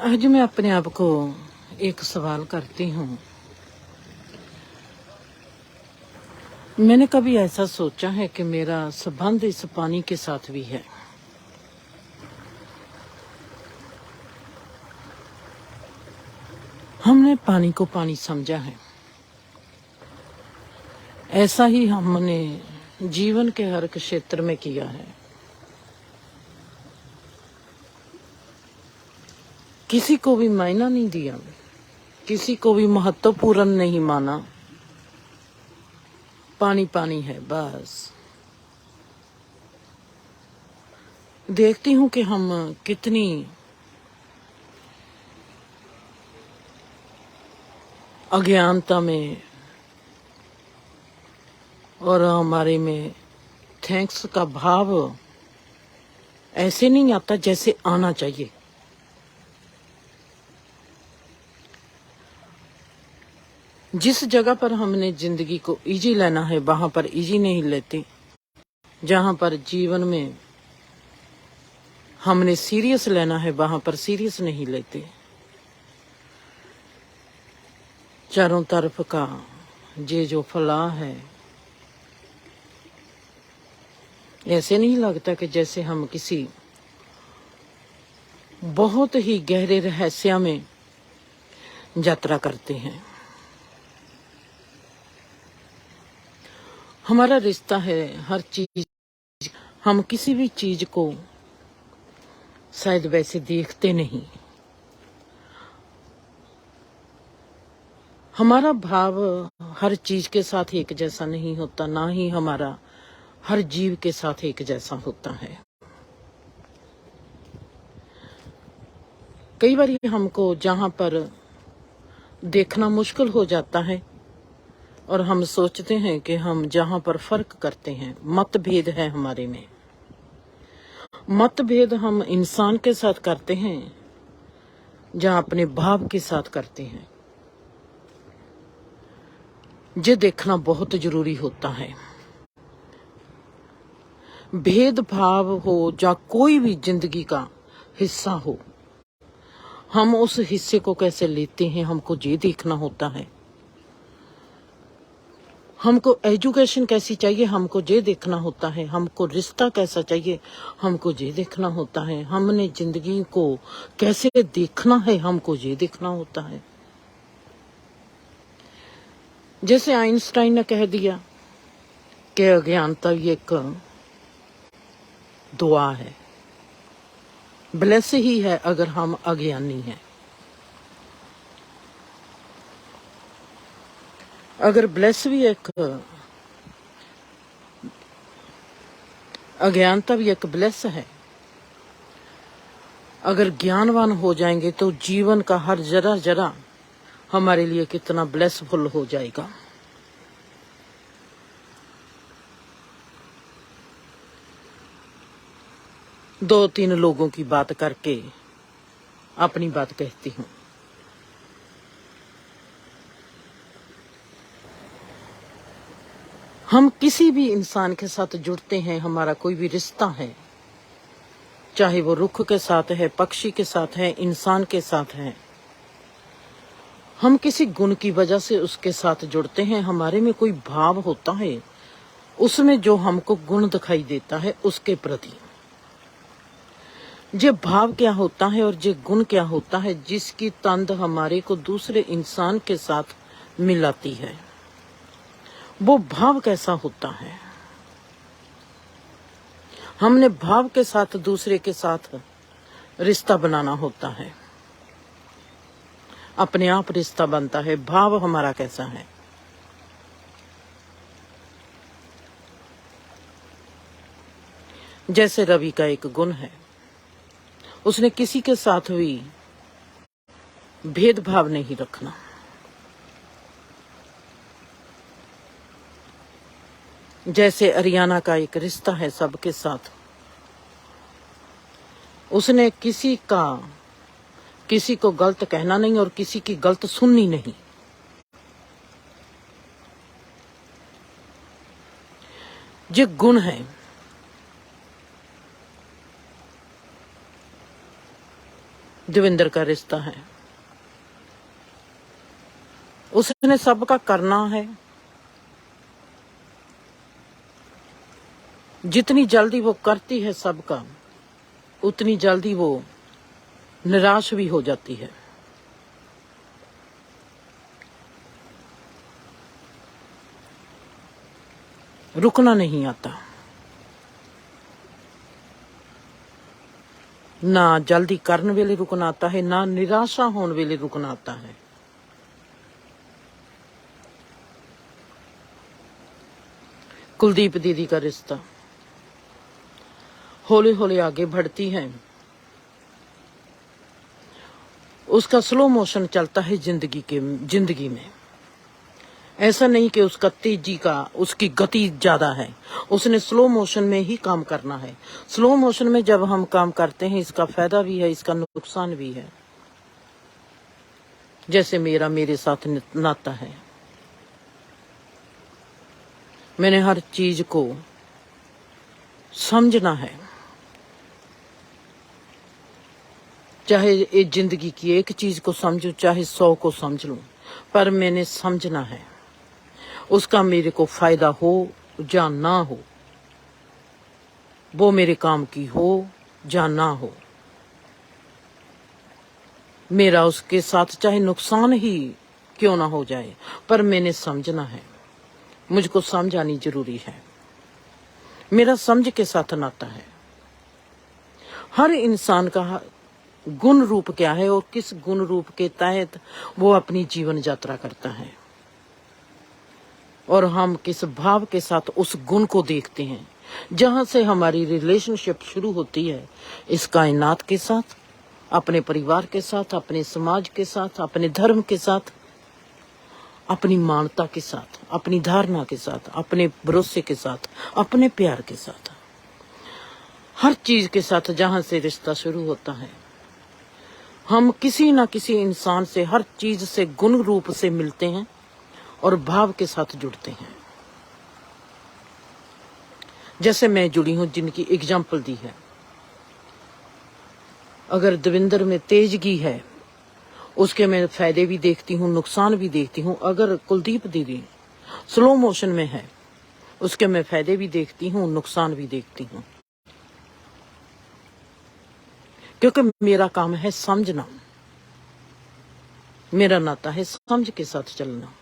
आज मैं अपने आप को एक सवाल करती हूँ। मैंने कभी ऐसा सोचा है कि मेरा संबंध इस पानी के साथ भी है? हमने पानी को पानी समझा है। ऐसा ही हमने जीवन के हर एक क्षेत्र में किया है। किसी को भी मायना नहीं दिया, किसी को भी महत्वपूर्ण नहीं माना। पानी पानी है बस। देखती हूँ कि हम कितनी अज्ञानता में और हमारे में थैंक्स का भाव ऐसे नहीं आता जैसे आना चाहिए। जिस जगह पर हमने जिंदगी को इजी लेना है वहां पर इजी नहीं लेते। जहां पर जीवन में हमने सीरियस लेना है वहां पर सीरियस नहीं लेते। चारों तरफ का ये जो फैलाव है, ऐसे नहीं लगता कि जैसे हम किसी बहुत ही गहरे रहस्य में यात्रा करते हैं। हमारा रिश्ता है हर चीज। हम किसी भी चीज को शायद वैसे देखते नहीं। हमारा भाव हर चीज के साथ एक जैसा नहीं होता, ना ही हमारा हर जीव के साथ एक जैसा होता है। कई बार हमको जहां पर देखना मुश्किल हो जाता है और हम सोचते हैं कि हम जहां पर फर्क करते हैं, मतभेद है हमारे में। मतभेद हम इंसान के साथ करते हैं जहां अपने भाव के साथ करते हैं। ये देखना बहुत जरूरी होता है। भेदभाव हो या कोई भी जिंदगी का हिस्सा हो, हम उस हिस्से को कैसे लेते हैं हमको ये देखना होता है। हमको एजुकेशन कैसी चाहिए हमको ये देखना होता है। हमको रिश्ता कैसा चाहिए हमको ये देखना होता है। हमने जिंदगी को कैसे देखना है हमको ये देखना होता है। जैसे आइंस्टाइन ने कह दिया कि अज्ञानता एक दुआ है, ब्लेस ही है अगर हम अज्ञानी हैं। अगर ब्लेस भी एक अज्ञानता भी एक ब्लेस है। अगर ज्ञानवान हो जाएंगे तो जीवन का हर जरा जरा हमारे लिए कितना ब्लेसफुल हो जाएगा। दो तीन लोगों की बात करके अपनी बात कहती हूँ। हम किसी भी इंसान के साथ जुड़ते हैं, हमारा कोई भी रिश्ता है, चाहे वो रुख के साथ है, पक्षी के साथ है, इंसान के साथ है, हम किसी गुण की वजह से उसके साथ जुड़ते हैं। हमारे में कोई भाव होता है, उसमें जो हमको गुण दिखाई देता है उसके प्रति। ये भाव क्या होता है और ये गुण क्या होता है जिसकी तंद हमारे को दूसरे इंसान के साथ मिलाती है, वो भाव कैसा होता है। हमने भाव के साथ दूसरे के साथ रिश्ता बनाना होता है। अपने आप रिश्ता बनता है। भाव हमारा कैसा है। जैसे रवि का एक गुण है, उसने किसी के साथ भी भेदभाव नहीं रखना। जैसे अरियाना का एक रिश्ता है सबके साथ, उसने किसी को गलत कहना नहीं और किसी की गलत सुननी नहीं। ये गुण है। देवेंद्र का रिश्ता है। उसने सबका करना है। जितनी जल्दी वो करती है सबका, उतनी जल्दी वो निराश भी हो जाती है। रुकना नहीं आता, ना जल्दी करने वेले रुकना आता है, ना निराशा होने वेले रुकना आता है। कुलदीप दीदी का रिश्ता हौली हौली आगे बढ़ती है। उसका स्लो मोशन चलता है जिंदगी में। ऐसा नहीं कि उसका तेजी का, उसकी गति ज्यादा है। उसने स्लो मोशन में ही काम करना है। स्लो मोशन में जब हम काम करते हैं, इसका फायदा भी है, इसका नुकसान भी है। जैसे मेरे साथ नाता है, मैंने हर चीज को समझना है। चाहे एक जिंदगी की एक चीज को समझूं, चाहे 100 को समझ लूं, पर मैंने समझना है। उसका मेरे को फायदा हो या ना हो, वो मेरे काम की हो या ना हो, मेरा उसके साथ चाहे नुकसान ही क्यों ना हो जाए, पर मैंने समझना है। मुझको समझ आनी जरूरी है। मेरा समझ के साथ नाता है। हर इंसान का गुण रूप क्या है और किस गुण रूप के तहत वो अपनी जीवन यात्रा करता है, और हम किस भाव के साथ उस गुण को देखते हैं। जहां से हमारी रिलेशनशिप शुरू होती है, इस कायनात के साथ, अपने परिवार के साथ, अपने समाज के साथ, अपने धर्म के साथ, अपनी मानवता के साथ, अपनी धारणा के साथ, अपने भरोसे के साथ, अपने प्यार के साथ, हर चीज के साथ जहां से रिश्ता शुरू होता है, हम किसी न किसी इंसान से, हर चीज से गुण रूप से मिलते हैं और भाव के साथ जुड़ते हैं। जैसे मैं जुड़ी हूं, जिनकी एग्जाम्पल दी है। अगर देवेंद्र में तेजगी है, उसके मैं फायदे भी देखती हूँ, नुकसान भी देखती हूँ। अगर कुलदीप दीदी स्लो मोशन में है, उसके मैं फायदे भी देखती हूँ, नुकसान भी देखती हूँ। क्योंकि मेरा काम है समझना, मेरा नाता है समझ के साथ चलना।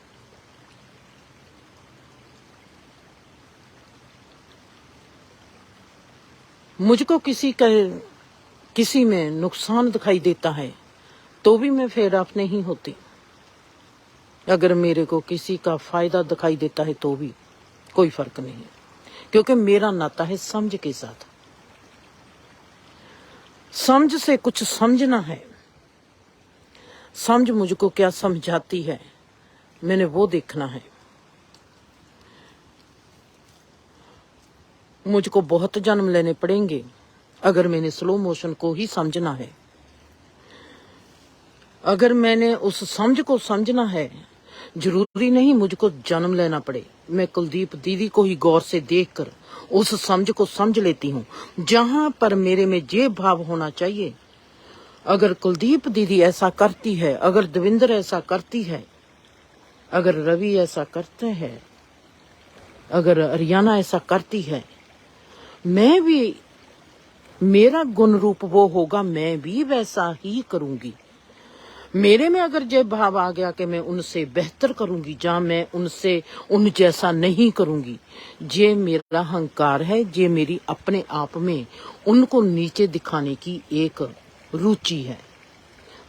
मुझको किसी में नुकसान दिखाई देता है तो भी मैं फेर ऑफ नहीं होती। अगर मेरे को किसी का फायदा दिखाई देता है तो भी कोई फर्क नहीं, क्योंकि मेरा नाता है समझ के साथ। समझ से कुछ समझना है। समझ मुझको क्या समझाती है, मैंने वो देखना है। मुझको बहुत जन्म लेने पड़ेंगे अगर मैंने स्लो मोशन को ही समझना है। अगर मैंने उस समझ को समझना है, जरूरी नहीं मुझको जन्म लेना पड़े। मैं कुलदीप दीदी को ही गौर से देखकर उस समझ को समझ लेती हूँ। जहां पर मेरे में ये भाव होना चाहिए, अगर कुलदीप दीदी ऐसा करती है, अगर देवेंद्र ऐसा करती है, अगर रवि ऐसा करते हैं, अगर हरियाणा ऐसा करती है, मैं भी, मेरा गुण रूप वो होगा, मैं भी वैसा ही करूंगी। मेरे में अगर ये भाव आ गया कि मैं उनसे बेहतर करूंगी, जहां मैं उनसे उन जैसा नहीं करूंगी, ये मेरा अहंकार है, ये मेरी अपने आप में उनको नीचे दिखाने की एक रुचि है।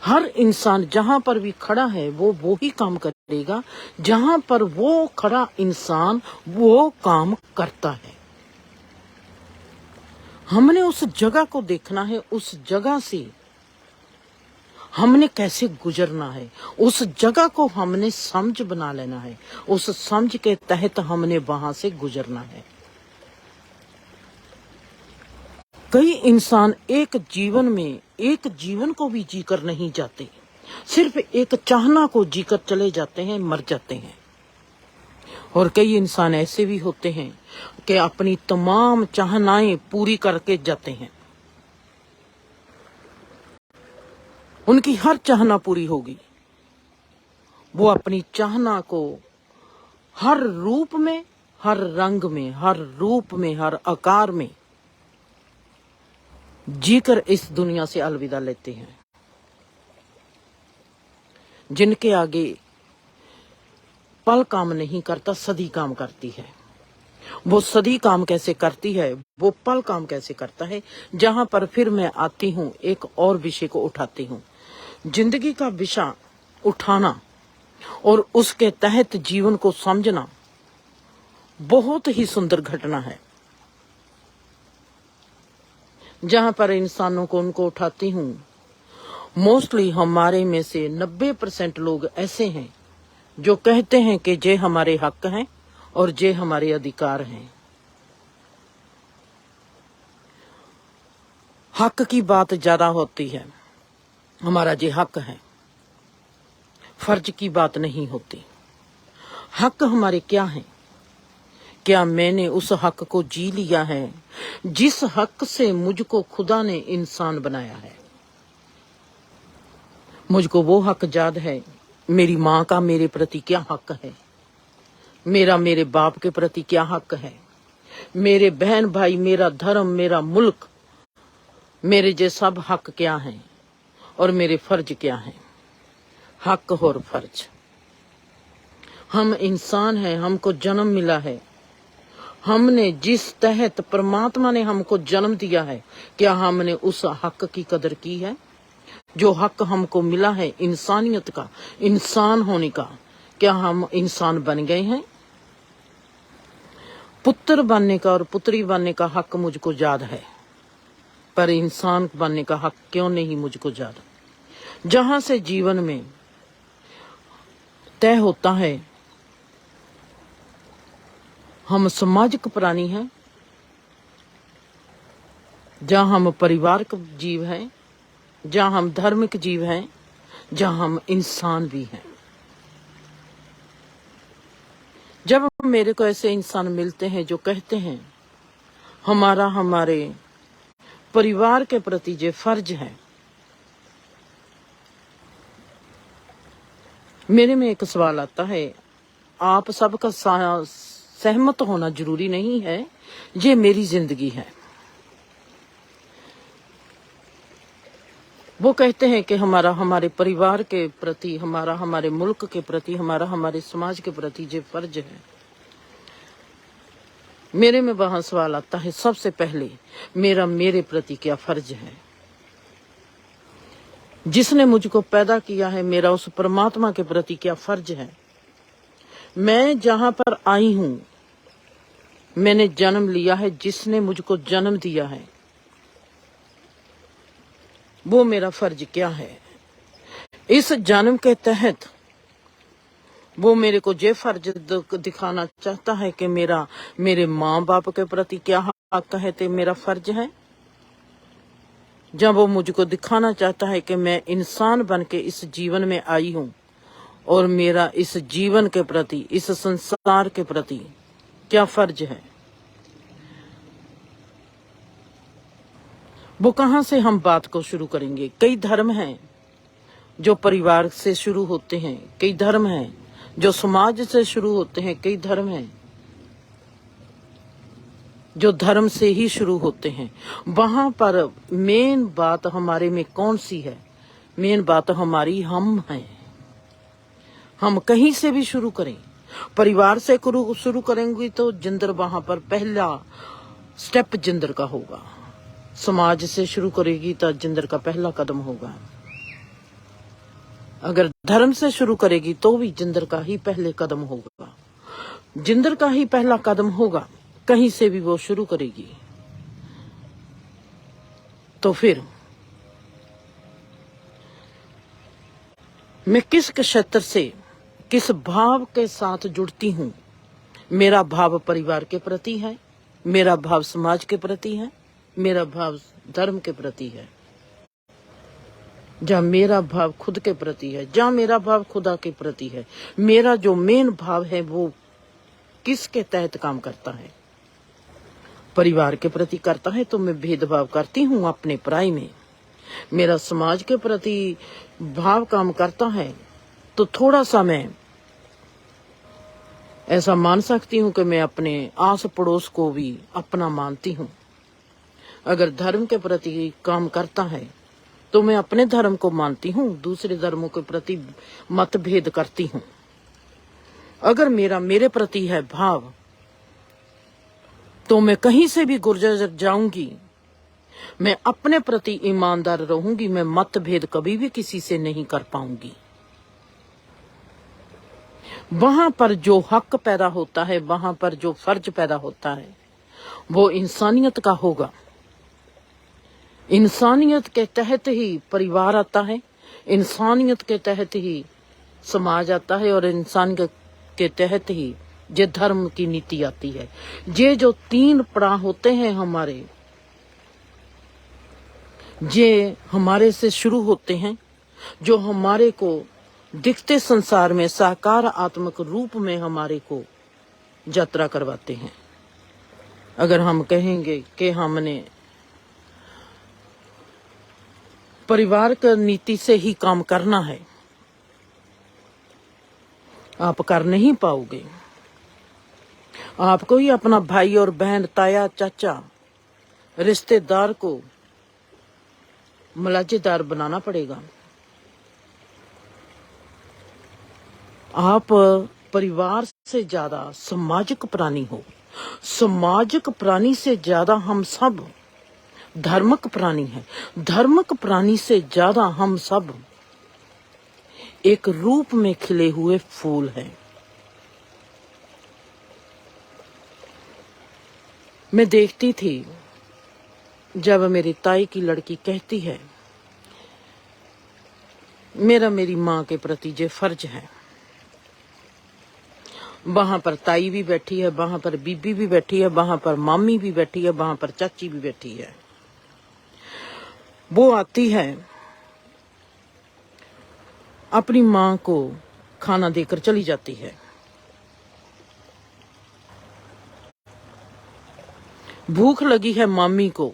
हर इंसान जहां पर भी खड़ा है, वो ही काम करेगा जहां पर वो खड़ा इंसान वो काम करता है। हमने उस जगह को देखना है, उस जगह से हमने कैसे गुजरना है, उस जगह को हमने समझ बना लेना है, उस समझ के तहत हमने वहां से गुजरना है। कई इंसान एक जीवन में एक जीवन को भी जीकर नहीं जाते, सिर्फ एक चाहना को जीकर चले जाते हैं, मर जाते हैं। और कई इंसान ऐसे भी होते हैं कि अपनी तमाम चाहनाएं पूरी करके जाते हैं। उनकी हर चाहना पूरी होगी। वो अपनी चाहना को हर रूप में, हर रंग में, हर रूप में, हर आकार में जीकर इस दुनिया से अलविदा लेते हैं। जिनके आगे पल काम नहीं करता, सदी काम करती है। वो सदी काम कैसे करती है, वो पल काम कैसे करता है। जहां पर फिर मैं आती हूँ, एक और विषय को उठाती हूँ। जिंदगी का विषय उठाना और उसके तहत जीवन को समझना बहुत ही सुंदर घटना है। जहां पर इंसानों को उनको उठाती हूँ, मोस्टली हमारे में से 90% लोग ऐसे हैं जो कहते हैं कि ये हमारे हक हैं और ये हमारे अधिकार हैं। हक की बात ज्यादा होती है, हमारा ये हक है। फर्ज की बात नहीं होती। हक हमारे क्या हैं? क्या मैंने उस हक को जी लिया है जिस हक से मुझको खुदा ने इंसान बनाया है? मुझको वो हक याद है, मेरी माँ का मेरे प्रति क्या हक है, मेरा मेरे बाप के प्रति क्या हक है, मेरे बहन भाई, मेरा धर्म, मेरा मुल्क, मेरे ये सब हक क्या हैं और मेरे फर्ज क्या हैं। हक और फर्ज। हम इंसान हैं, हमको जन्म मिला है। हमने जिस तहत परमात्मा ने हमको जन्म दिया है, क्या हमने उस हक की कदर की है? जो हक हमको मिला है इंसानियत का, इंसान होने का, क्या हम इंसान बन गए हैं? पुत्र बनने का और पुत्री बनने का हक मुझको याद है, पर इंसान बनने का हक क्यों नहीं मुझको याद? जहां से जीवन में तय होता है हम सामाजिक प्राणी हैं, जहां हम परिवारिक जीव हैं, जहां हम धार्मिक जीव हैं, जहां हम इंसान भी हैं। जब मेरे को ऐसे इंसान मिलते हैं जो कहते हैं हमारे परिवार के प्रति जो फर्ज है, मेरे में एक सवाल आता है, आप सबका सहमत होना जरूरी नहीं है, ये मेरी जिंदगी है। वो कहते हैं कि हमारे परिवार के प्रति, हमारे मुल्क के प्रति, हमारे समाज के प्रति ये फर्ज है। मेरे में वहां सवाल आता है, सबसे पहले मेरे प्रति क्या फर्ज है? जिसने मुझको पैदा किया है, मेरा उस परमात्मा के प्रति क्या फर्ज है? मैं जहां पर आई हूं, मैंने जन्म लिया है, जिसने मुझको जन्म दिया है, वो मेरा फर्ज क्या है? इस जन्म के तहत वो मेरे को ये फर्ज दिखाना चाहता है कि मेरे माँ बाप के प्रति क्या हक है, ते मेरा फर्ज है। जब वो मुझको दिखाना चाहता है कि मैं इंसान बन के इस जीवन में आई हूं और मेरा इस जीवन के प्रति, इस संसार के प्रति क्या फर्ज है, वो कहां से हम बात को शुरू करेंगे? कई धर्म हैं जो परिवार से शुरू होते हैं, कई धर्म हैं जो समाज से शुरू होते हैं, कई धर्म हैं जो धर्म से ही शुरू होते हैं। वहां पर मेन बात हमारे में कौन सी है? मेन बात हमारी हम हैं। हम कहीं से भी शुरू करें, परिवार से शुरू करेंगे तो जिंदर वहां पर पहला स्टेप जिंदर का होगा। समाज से शुरू करेगी तो जिंदर का पहला कदम होगा। अगर धर्म से शुरू करेगी तो भी जिंदर का ही पहले कदम होगा। जिंदर का ही पहला कदम होगा, कहीं से भी वो शुरू करेगी। तो फिर मैं किस क्षेत्र से, किस भाव के साथ जुड़ती हूँ? मेरा भाव परिवार के प्रति है, मेरा भाव समाज के प्रति है, मेरा भाव धर्म के प्रति है, जहाँ मेरा भाव खुद के प्रति है, जहाँ मेरा भाव खुदा के प्रति है। मेरा जो मेन भाव है वो किसके तहत काम करता है? परिवार के प्रति करता है तो मैं भेदभाव करती हूँ अपने पराई में। मेरा समाज के प्रति भाव काम करता है तो थोड़ा सा मैं ऐसा मान सकती हूँ कि मैं अपने आस पड़ोस को भी अपना मानती हूँ। अगर धर्म के प्रति काम करता है तो मैं अपने धर्म को मानती हूँ, दूसरे धर्मों के प्रति मतभेद करती हूँ। अगर मेरे प्रति है भाव तो मैं कहीं से भी गुजर जाऊंगी, मैं अपने प्रति ईमानदार रहूंगी, मैं मतभेद कभी भी किसी से नहीं कर पाऊंगी। वहां पर जो हक पैदा होता है, वहां पर जो फर्ज पैदा होता है, वो इंसानियत का होगा। इंसानियत के तहत ही परिवार आता है, इंसानियत के तहत ही समाज आता है, और इंसानियत के तहत ही ये धर्म की नीति आती है। ये जो 3 पड़ाव होते हैं हमारे, ये हमारे से शुरू होते हैं, जो हमारे को दिखते संसार में साकार आत्मक रूप में हमारे को यात्रा करवाते हैं। अगर हम कहेंगे कि हमने परिवार की नीति से ही काम करना है, आप कर नहीं पाओगे। आपको ही अपना भाई और बहन, ताया चाचा, रिश्तेदार को मलाजेदार बनाना पड़ेगा। आप परिवार से ज्यादा सामाजिक प्राणी हो। सामाजिक प्राणी से ज्यादा हम सब धर्मक प्राणी हैं। धर्मक प्राणी से ज्यादा हम सब एक रूप में खिले हुए फूल हैं। मैं देखती थी जब मेरी ताई की लड़की कहती है, मेरी माँ के प्रति जो फर्ज है, वहां पर ताई भी बैठी है, वहां पर बीबी भी बैठी है, वहां पर मामी भी बैठी है, वहां पर चाची भी बैठी है। वो आती है, अपनी माँ को खाना देकर चली जाती है। भूख लगी है मामी को,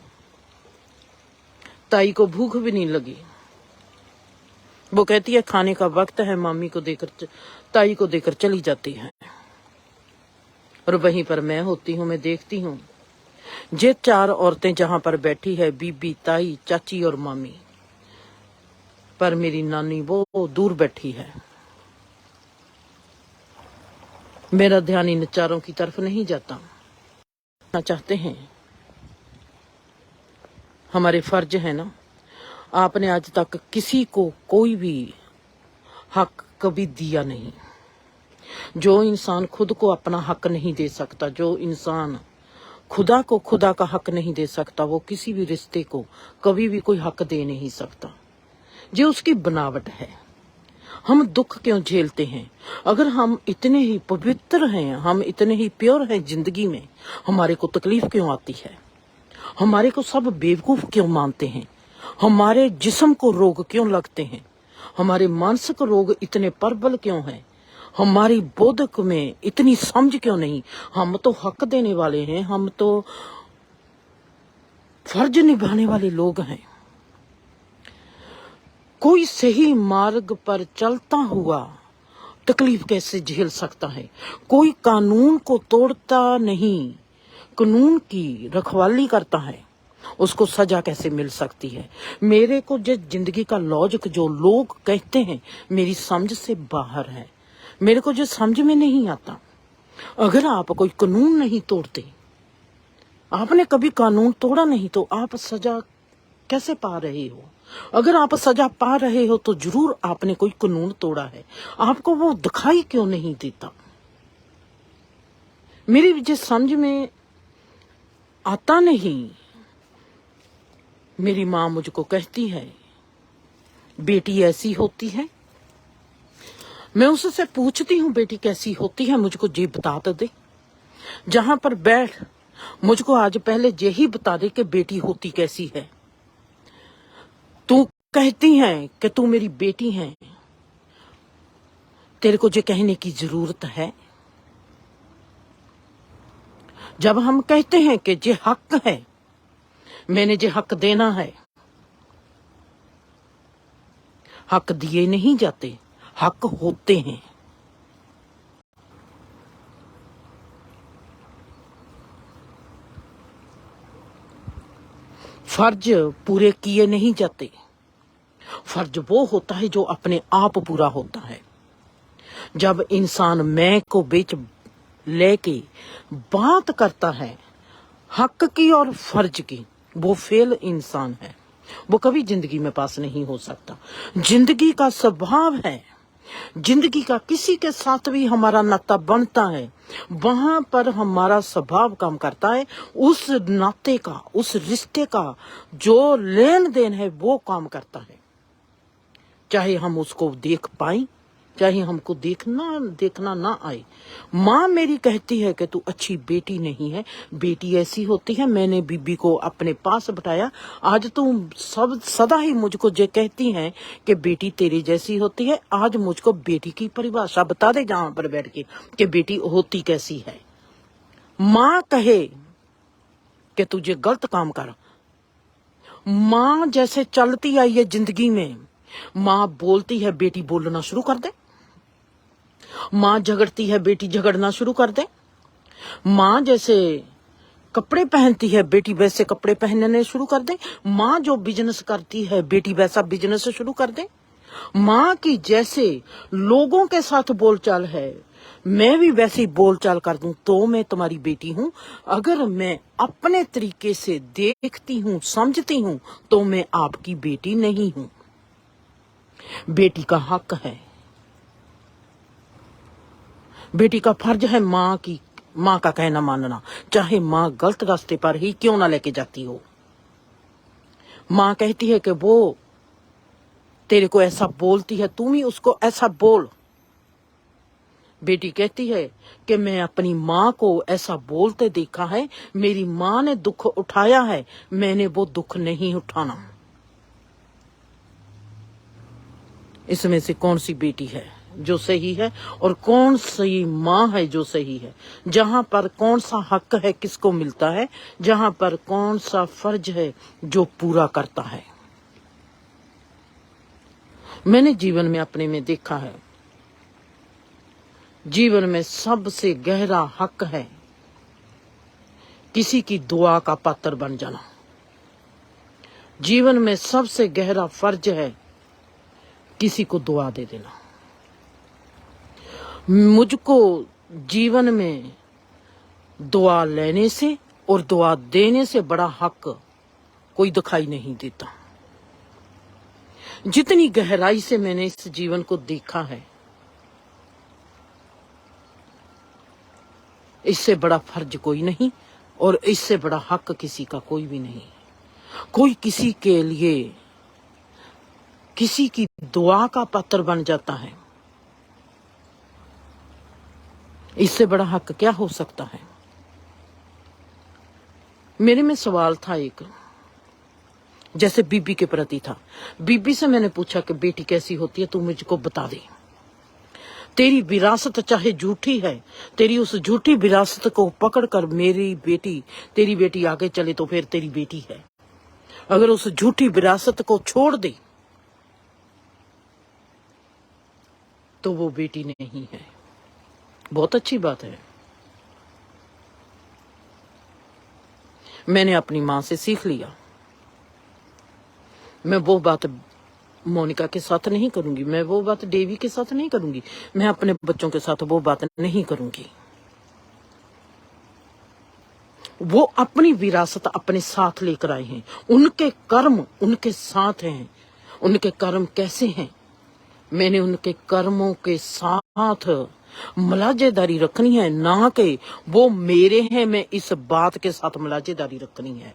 ताई को भूख भी नहीं लगी। वो कहती है खाने का वक्त है, मामी को देकर, ताई को देकर चली जाती है। और वहीं पर मैं होती हूँ, मैं देखती हूँ ये 4 औरतें जहां पर बैठी है, बीबी, ताई, चाची और मामी, पर मेरी नानी वो दूर बैठी है। मेरा ध्यान इन 4 की तरफ नहीं जाता। चाहते हैं, हमारे फर्ज है ना। आपने आज तक किसी को कोई भी हक कभी दिया नहीं। जो इंसान खुद को अपना हक नहीं दे सकता, जो इंसान खुदा को खुदा का हक नहीं दे सकता, वो किसी भी रिश्ते को कभी भी कोई हक दे नहीं सकता। ये उसकी बनावट है। हम दुख क्यों झेलते हैं? अगर हम इतने ही पवित्र हैं, हम इतने ही प्योर हैं जिंदगी में, हमारे को तकलीफ क्यों आती है? हमारे को सब बेवकूफ क्यों मानते हैं? हमारे जिस्म को रोग क्यों लगते हैं? हमारे मानसिक रोग इतने प्रबल क्यों हैं? हमारी बोधक में इतनी समझ क्यों नहीं? हम तो हक देने वाले हैं, हम तो फर्ज निभाने वाले लोग हैं। कोई सही मार्ग पर चलता हुआ तकलीफ कैसे झेल सकता है? कोई कानून को तोड़ता नहीं, कानून की रखवाली करता है, उसको सजा कैसे मिल सकती है? मेरे को जो जिंदगी का लॉजिक जो लोग कहते हैं, मेरी समझ से बाहर है। मेरे को जो समझ में नहीं आता। अगर आप कोई कानून नहीं तोड़ते, आपने कभी कानून तोड़ा नहीं, तो आप सजा कैसे पा रहे हो? अगर आप सजा पा रहे हो तो जरूर आपने कोई कानून तोड़ा है। आपको वो दिखाई क्यों नहीं देता? मेरी जिस समझ में आता नहीं। मेरी माँ मुझको कहती है, बेटी ऐसी होती है। मैं उससे पूछती हूँ, बेटी कैसी होती है, मुझको ये बता तो दे। जहां पर बैठ मुझको आज पहले यही बता दे कि बेटी होती कैसी है। तू कहती है कि तू मेरी बेटी है, तेरे को जो कहने की जरूरत है? जब हम कहते हैं कि ये हक है, मैंने जो हक देना है, हक दिए नहीं जाते, हक होते हैं। फर्ज पूरे किए नहीं जाते। फर्ज वो होता है जो अपने आप पूरा होता है। जब इंसान मैं को बीच लेके बात करता है हक की और फर्ज की, वो फेल इंसान है, वो कभी जिंदगी में पास नहीं हो सकता। जिंदगी का स्वभाव है, जिंदगी का किसी के साथ भी हमारा नाता बनता है, वहां पर हमारा स्वभाव काम करता है। उस नाते का, उस रिश्ते का जो लेन देन है वो काम करता है। चाहे हम उसको देख पाए, चाहे हमको देखना ना आए। माँ मेरी कहती है कि तू अच्छी बेटी नहीं है, बेटी ऐसी होती है। मैंने बीबी को अपने पास बिठाया। आज तू सब सदा ही मुझको जो कहती है कि बेटी तेरी जैसी होती है, आज मुझको बेटी की परिभाषा बता दे जहां पर बैठ के कि बेटी होती कैसी है। माँ कहे कि तुझे गलत काम कर, माँ जैसे चलती आई है जिंदगी में, माँ बोलती है बेटी बोलना शुरू कर दे, माँ झगड़ती है बेटी झगड़ना शुरू कर दे, माँ जैसे कपड़े पहनती है बेटी वैसे कपड़े पहनने शुरू कर दे, माँ जो बिजनेस करती है बेटी वैसा बिजनेस शुरू कर दे, माँ की जैसे लोगों के साथ बोलचाल है मैं भी वैसी बोलचाल कर दूं तो मैं तुम्हारी बेटी हूं। अगर मैं अपने तरीके से देखती हूं, समझती हूं, तो मैं आपकी बेटी नहीं हूं। बेटी का हक है, बेटी का फर्ज है माँ का कहना मानना, चाहे माँ गलत रास्ते पर ही क्यों ना लेके जाती हो। माँ कहती है कि वो तेरे को ऐसा बोलती है, तुम ही उसको ऐसा बोल। बेटी कहती है कि मैं अपनी माँ को ऐसा बोलते देखा है, मेरी माँ ने दुख उठाया है, मैंने वो दुख नहीं उठाना। इसमें से कौन सी बेटी है जो सही है और कौन सी माँ है जो सही है? जहां पर कौन सा हक है किसको मिलता है, जहां पर कौन सा फर्ज है जो पूरा करता है। मैंने जीवन में अपने में देखा है, जीवन में सबसे गहरा हक है किसी की दुआ का पात्र बन जाना। जीवन में सबसे गहरा फर्ज है किसी को दुआ दे देना। मुझको जीवन में दुआ लेने से और दुआ देने से बड़ा हक कोई दिखाई नहीं देता। जितनी गहराई से मैंने इस जीवन को देखा है, इससे बड़ा फर्ज कोई नहीं और इससे बड़ा हक किसी का कोई भी नहीं। कोई किसी के लिए किसी की दुआ का पात्र बन जाता है, इससे बड़ा हक क्या हो सकता है? मेरे में सवाल था एक, जैसे बीबी के प्रति था। बीबी से मैंने पूछा कि बेटी कैसी होती है, तू मुझको बता दे। तेरी विरासत चाहे झूठी है, तेरी उस झूठी विरासत को पकड़कर मेरी बेटी, तेरी बेटी आगे चले तो फिर तेरी बेटी है। अगर उस झूठी विरासत को छोड़ दे तो वो बेटी नहीं है। बहुत अच्छी बात है। मैंने अपनी माँ से सीख लिया। मैं वो बात मोनिका के साथ नहीं करूंगी, मैं वो बात देवी के साथ नहीं करूंगी, मैं अपने बच्चों के साथ वो बात नहीं करूंगी। वो अपनी विरासत अपने साथ लेकर आए हैं, उनके कर्म उनके साथ हैं। उनके कर्म कैसे हैं? मैंने उनके कर्मों के साथ मुलाजेदारी रखनी है, ना कि वो मेरे हैं मैं इस बात के साथ मुलाजेदारी रखनी है।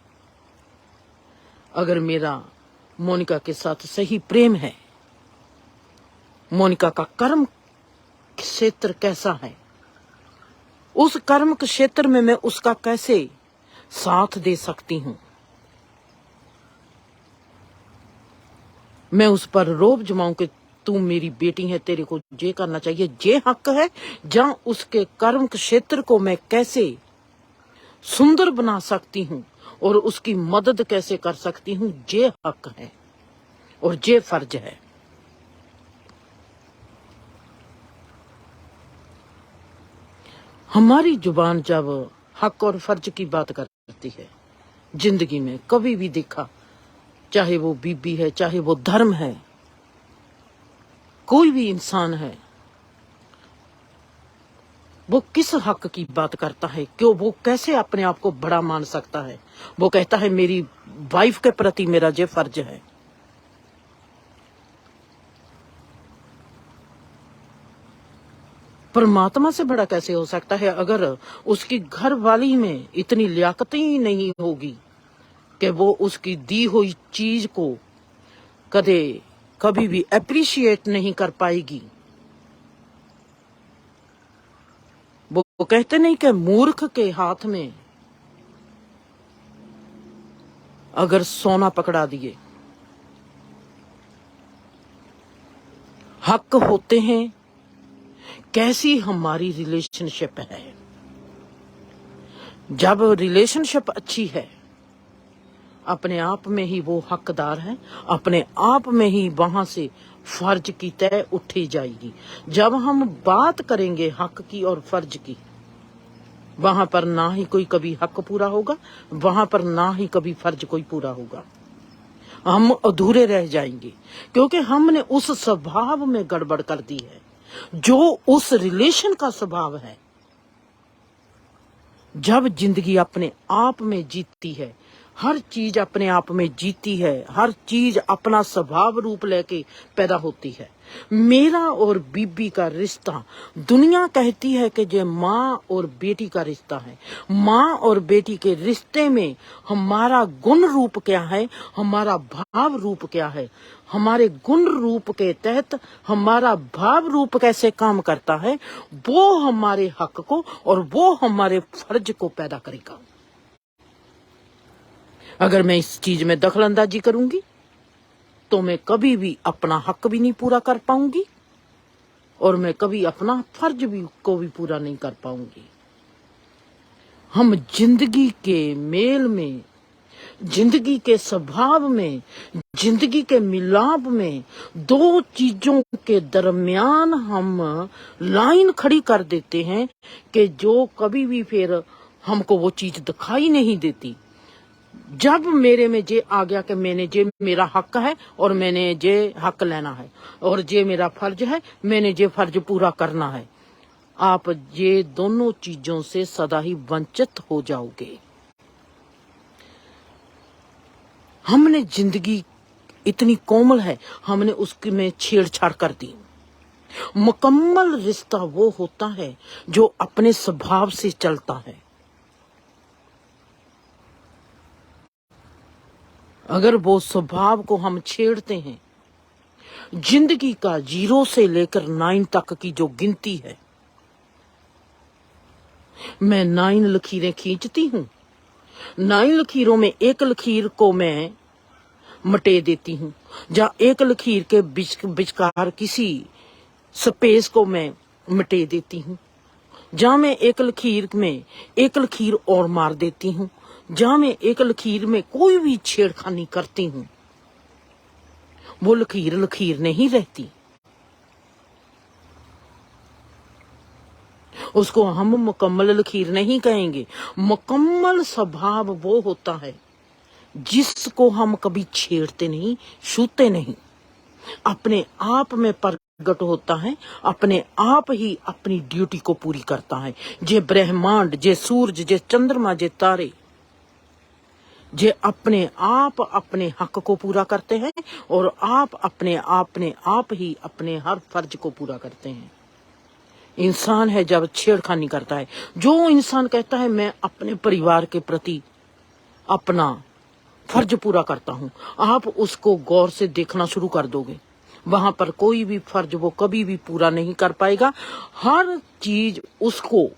अगर मेरा मोनिका के साथ सही प्रेम है, मोनिका का कर्म क्षेत्र कैसा है, उस कर्म क्षेत्र में मैं उसका कैसे साथ दे सकती हूँ। मैं उस पर रोब जमाऊं कि तू मेरी बेटी है, तेरे को ये करना चाहिए, ये हक है। जहां उसके कर्म क्षेत्र को मैं कैसे सुंदर बना सकती हूँ और उसकी मदद कैसे कर सकती हूँ, ये हक है और ये फर्ज है। हमारी जुबान जब हक और फर्ज की बात करती है, जिंदगी में कभी भी देखा, चाहे वो बीबी है, चाहे वो धर्म है, कोई भी इंसान है, वो किस हक की बात करता है, क्यों वो कैसे अपने आप को बड़ा मान सकता है। वो कहता है मेरी वाइफ के प्रति मेरा ये फर्ज है। परमात्मा से बड़ा कैसे हो सकता है अगर उसकी घर वाली में इतनी लियाकत ही नहीं होगी कि वो उसकी दी हुई चीज को कभी भी अप्रिशिएट नहीं कर पाएगी। वो कहते नहीं कि मूर्ख के हाथ में अगर सोना पकड़ा दिए, हक होते हैं। कैसी हमारी रिलेशनशिप है, जब रिलेशनशिप अच्छी है, अपने आप में ही वो हकदार है, अपने आप में ही वहां से फर्ज की तय उठी जाएगी। जब हम बात करेंगे हक की और फर्ज की, वहां पर ना ही कोई कभी हक पूरा होगा, वहां पर ना ही कभी फर्ज कोई पूरा होगा। हम अधूरे रह जाएंगे क्योंकि हमने उस स्वभाव में गड़बड़ कर दी है जो उस रिलेशन का स्वभाव है। जब जिंदगी अपने आप में जीतती है, हर चीज अपने आप में जीती है, हर चीज अपना स्वभाव रूप लेके पैदा होती है। मेरा और बीबी का रिश्ता, दुनिया कहती है कि ये माँ और बेटी का रिश्ता है। माँ और बेटी के रिश्ते में हमारा गुण रूप क्या है, हमारा भाव रूप क्या है, हमारे गुण रूप के तहत हमारा भाव रूप कैसे काम करता है, वो हमारे हक को और वो हमारे फर्ज को पैदा करेगा। अगर मैं इस चीज में दखल अंदाजी करूंगी तो मैं कभी भी अपना हक भी नहीं पूरा कर पाऊंगी और मैं कभी अपना फर्ज को भी पूरा नहीं कर पाऊंगी। हम जिंदगी के मेल में, जिंदगी के स्वभाव में, जिंदगी के मिलाप में दो चीजों के दरमियान हम लाइन खड़ी कर देते हैं कि जो कभी भी फिर हमको वो चीज दिखाई नहीं देती। जब मेरे में जे आ गया कि मैंने जे मेरा हक है और मैंने जे हक लेना है और जे मेरा फर्ज है, मैंने जे फर्ज पूरा करना है, आप ये दोनों चीजों से सदा ही वंचित हो जाओगे। हमने जिंदगी इतनी कोमल है, हमने उसकी में छेड़छाड़ कर दी। मुकम्मल रिश्ता वो होता है जो अपने स्वभाव से चलता है। अगर वो स्वभाव को हम छेड़ते हैं, जिंदगी का 0 से लेकर 9 तक की जो गिनती है, मैं 9 लकीरें खींचती हूँ। 9 लकीरों में एक लकीर को मैं मटे देती हूँ, जहाँ एक लकीर के विचकार किसी स्पेस को मैं मिटे देती हूँ, जहाँ मैं एक लकीर में एक लकीर और मार देती हूँ, जहाँ मैं एक लकीर में कोई भी छेड़खानी करती हूँ, वो लकीर लकीर नहीं रहती। उसको हम मुकम्मल लकीर नहीं कहेंगे। मुकम्मल स्वभाव वो होता है जिसको हम कभी छेड़ते नहीं, छूते नहीं, अपने आप में प्रकट होता है, अपने आप ही अपनी ड्यूटी को पूरी करता है। जे ब्रह्मांड, जे सूरज, जे चंद्रमा, जे तारे, जे अपने आप अपने हक को पूरा करते हैं और आप अपने आप ही अपने हर फर्ज को पूरा करते हैं। इंसान है जब छेड़खानी करता है, जो इंसान कहता है मैं अपने परिवार के प्रति अपना फर्ज पूरा करता हूं, आप उसको गौर से देखना शुरू कर दोगे, वहां पर कोई भी फर्ज वो कभी भी पूरा नहीं कर पाएगा। हर चीज उसको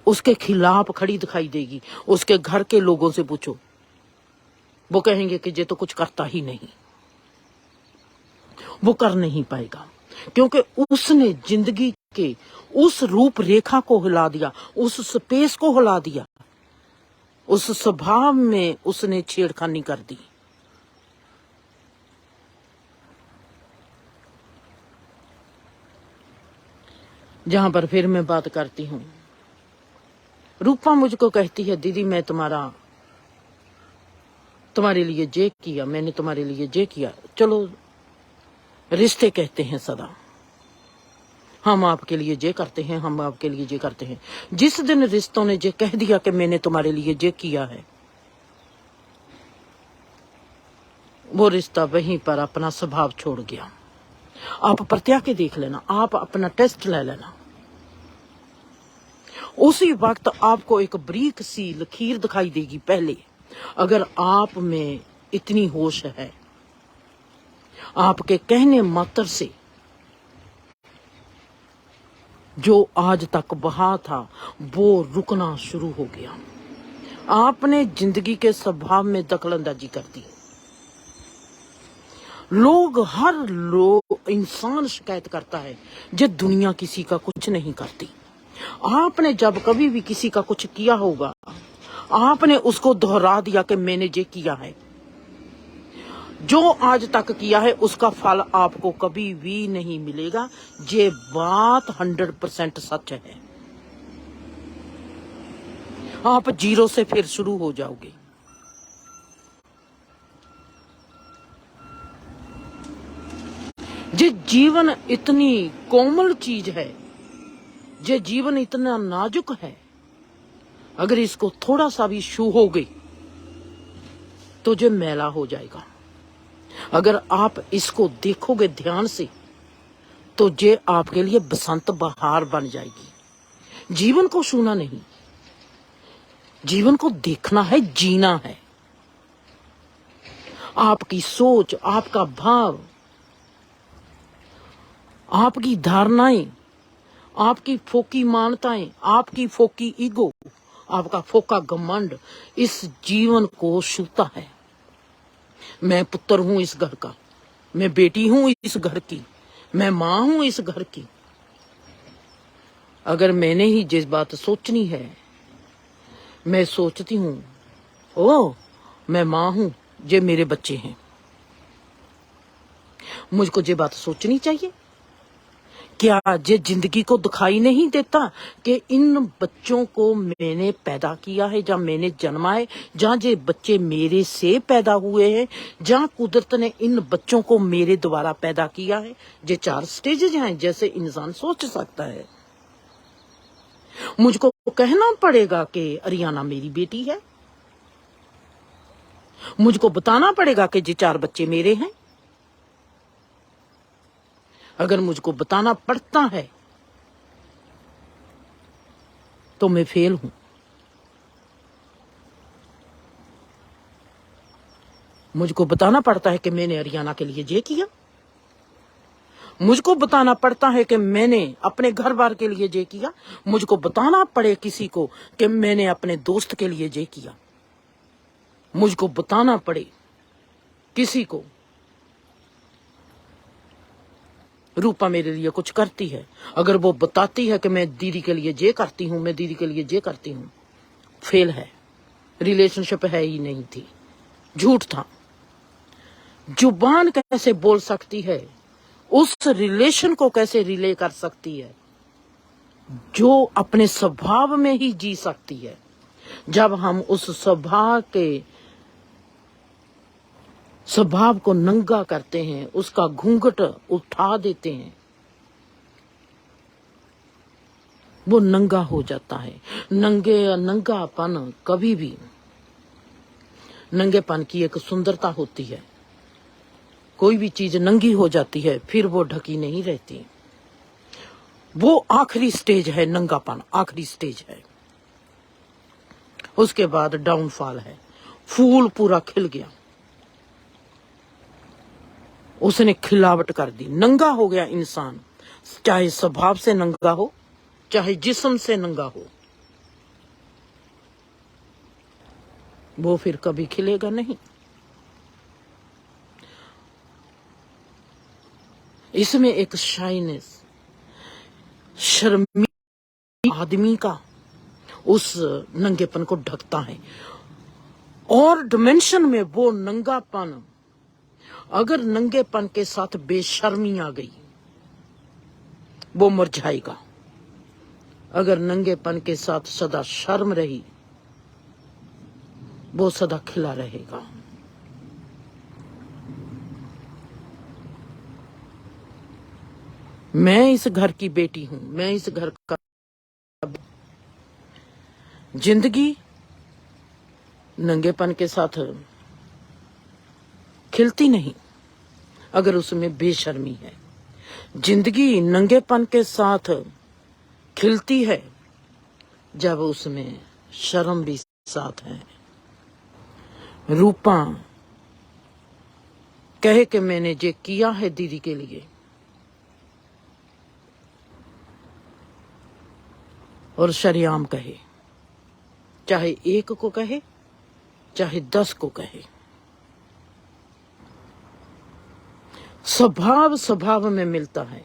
उसके खिलाफ खड़ी दिखाई देगी। उसके घर के लोगों से पूछो, वो कहेंगे कि ये तो कुछ करता ही नहीं, वो कर नहीं पाएगा, क्योंकि उसने जिंदगी के उस रूप रेखा को हिला दिया, उस स्पेस को हिला दिया, उस स्वभाव में उसने छेड़खानी कर दी। जहां पर फिर मैं बात करती हूँ, रूपा मुझको कहती है, दीदी मैं तुम्हारे लिए ये किया, मैंने तुम्हारे लिए ये किया। चलो, रिश्ते कहते हैं सदा, हम आपके लिए ये करते हैं, हम आपके लिए ये करते हैं। जिस दिन रिश्तों ने ये कह दिया कि मैंने तुम्हारे लिए ये किया है, वो रिश्ता वहीं पर अपना स्वभाव छोड़ गया। आप प्रत्या के देख लेना, आप अपना टेस्ट ले लेना। उसी वक्त आपको एक बारीक सी लकीर दिखाई देगी पहले। अगर आप में इतनी होश है, आपके कहने मात्र से जो आज तक बहा था वो रुकना शुरू हो गया। आपने जिंदगी के स्वभाव में दखलंदाजी कर दी। हर इंसान शिकायत करता है, जो दुनिया किसी का कुछ नहीं करती। आपने जब कभी भी किसी का कुछ किया होगा, आपने उसको दोहरा दिया कि मैंने ये किया है। जो आज तक किया है उसका फल आपको कभी भी नहीं मिलेगा। ये बात 100% सच है। आप जीरो से फिर शुरू हो जाओगे। ये जीवन इतनी कोमल चीज है, ये जीवन इतना नाजुक है, अगर इसको थोड़ा सा भी छू हो गई तो ये मैला हो जाएगा। अगर आप इसको देखोगे ध्यान से तो ये आपके लिए बसंत बहार बन जाएगी। जीवन को छूना नहीं, जीवन को देखना है, जीना है। आपकी सोच, आपका भाव, आपकी धारणाएं, आपकी फोकी मान्यताएं, आपकी फोकी ईगो, आपका फोका घमंड इस जीवन को छूता है। मैं पुत्र हूं इस घर का, मैं बेटी हूं इस घर की, मैं मां हूं इस घर की। अगर मैंने ही जिस बात सोचनी है, मैं सोचती हूं, ओ मैं मां हूं, ये मेरे बच्चे हैं, मुझको ये बात सोचनी चाहिए। क्या ये जिंदगी को दिखाई नहीं देता कि इन बच्चों को मैंने पैदा किया है, जहाँ मैंने जन्मा है, जहाँ ये बच्चे मेरे से पैदा हुए हैं, जहाँ कुदरत ने इन बच्चों को मेरे द्वारा पैदा किया है। ये 4 स्टेजेस हैं जैसे इंसान सोच सकता है। मुझको कहना पड़ेगा कि अरियाना मेरी बेटी है, मुझको बताना पड़ेगा कि ये 4 बच्चे मेरे हैं। अगर मुझको बताना पड़ता है तो मैं फेल हूं। मुझको बताना पड़ता है कि मैंने अरियाना के लिए ये किया, मुझको बताना पड़ता है कि मैंने अपने घर बार के लिए ये किया, मुझको बताना पड़े किसी को कि मैंने अपने दोस्त के लिए ये किया, मुझको बताना पड़े किसी को रूपा मेरे लिए कुछ करती है। अगर वो बताती है कि मैं दीदी के लिए ये करती हूं, मैं दीदी के लिए ये करती हूं, फेल है, रिलेशनशिप है ही नहीं थी, झूठ था। जुबान कैसे बोल सकती है, उस रिलेशन को कैसे रिले कर सकती है जो अपने स्वभाव में ही जी सकती है। जब हम उस स्वभाव को नंगा करते हैं, उसका घूंघट उठा देते हैं, वो नंगा हो जाता है। नंगापन कभी भी, नंगेपन की एक सुंदरता होती है। कोई भी चीज नंगी हो जाती है फिर वो ढकी नहीं रहती। वो आखिरी स्टेज है, नंगापन आखिरी स्टेज है। उसके बाद डाउनफॉल है। फूल पूरा खिल गया, उसने खिलावट कर दी, नंगा हो गया इंसान, चाहे स्वभाव से नंगा हो, चाहे जिस्म से नंगा हो, वो फिर कभी खिलेगा नहीं। इसमें एक शाइनेस, शर्मी आदमी का उस नंगेपन को ढकता है। और डिमेंशन में वो नंगापन, अगर नंगेपन के साथ बेशर्मी आ गई, वो मुरझाएगा। अगर नंगेपन के साथ सदा शर्म रही, वो सदा खिला रहेगा। मैं इस घर की बेटी हूं, मैं इस घर का। जिंदगी नंगेपन के साथ खिलती नहीं अगर उसमें बेशर्मी है। जिंदगी नंगेपन के साथ खिलती है जब उसमें शर्म भी साथ है। रूपा कहे कि मैंने जे किया है दीदी के लिए, और शरियाम कहे, चाहे एक को कहे चाहे 10 को कहे। स्वभाव स्वभाव में मिलता है।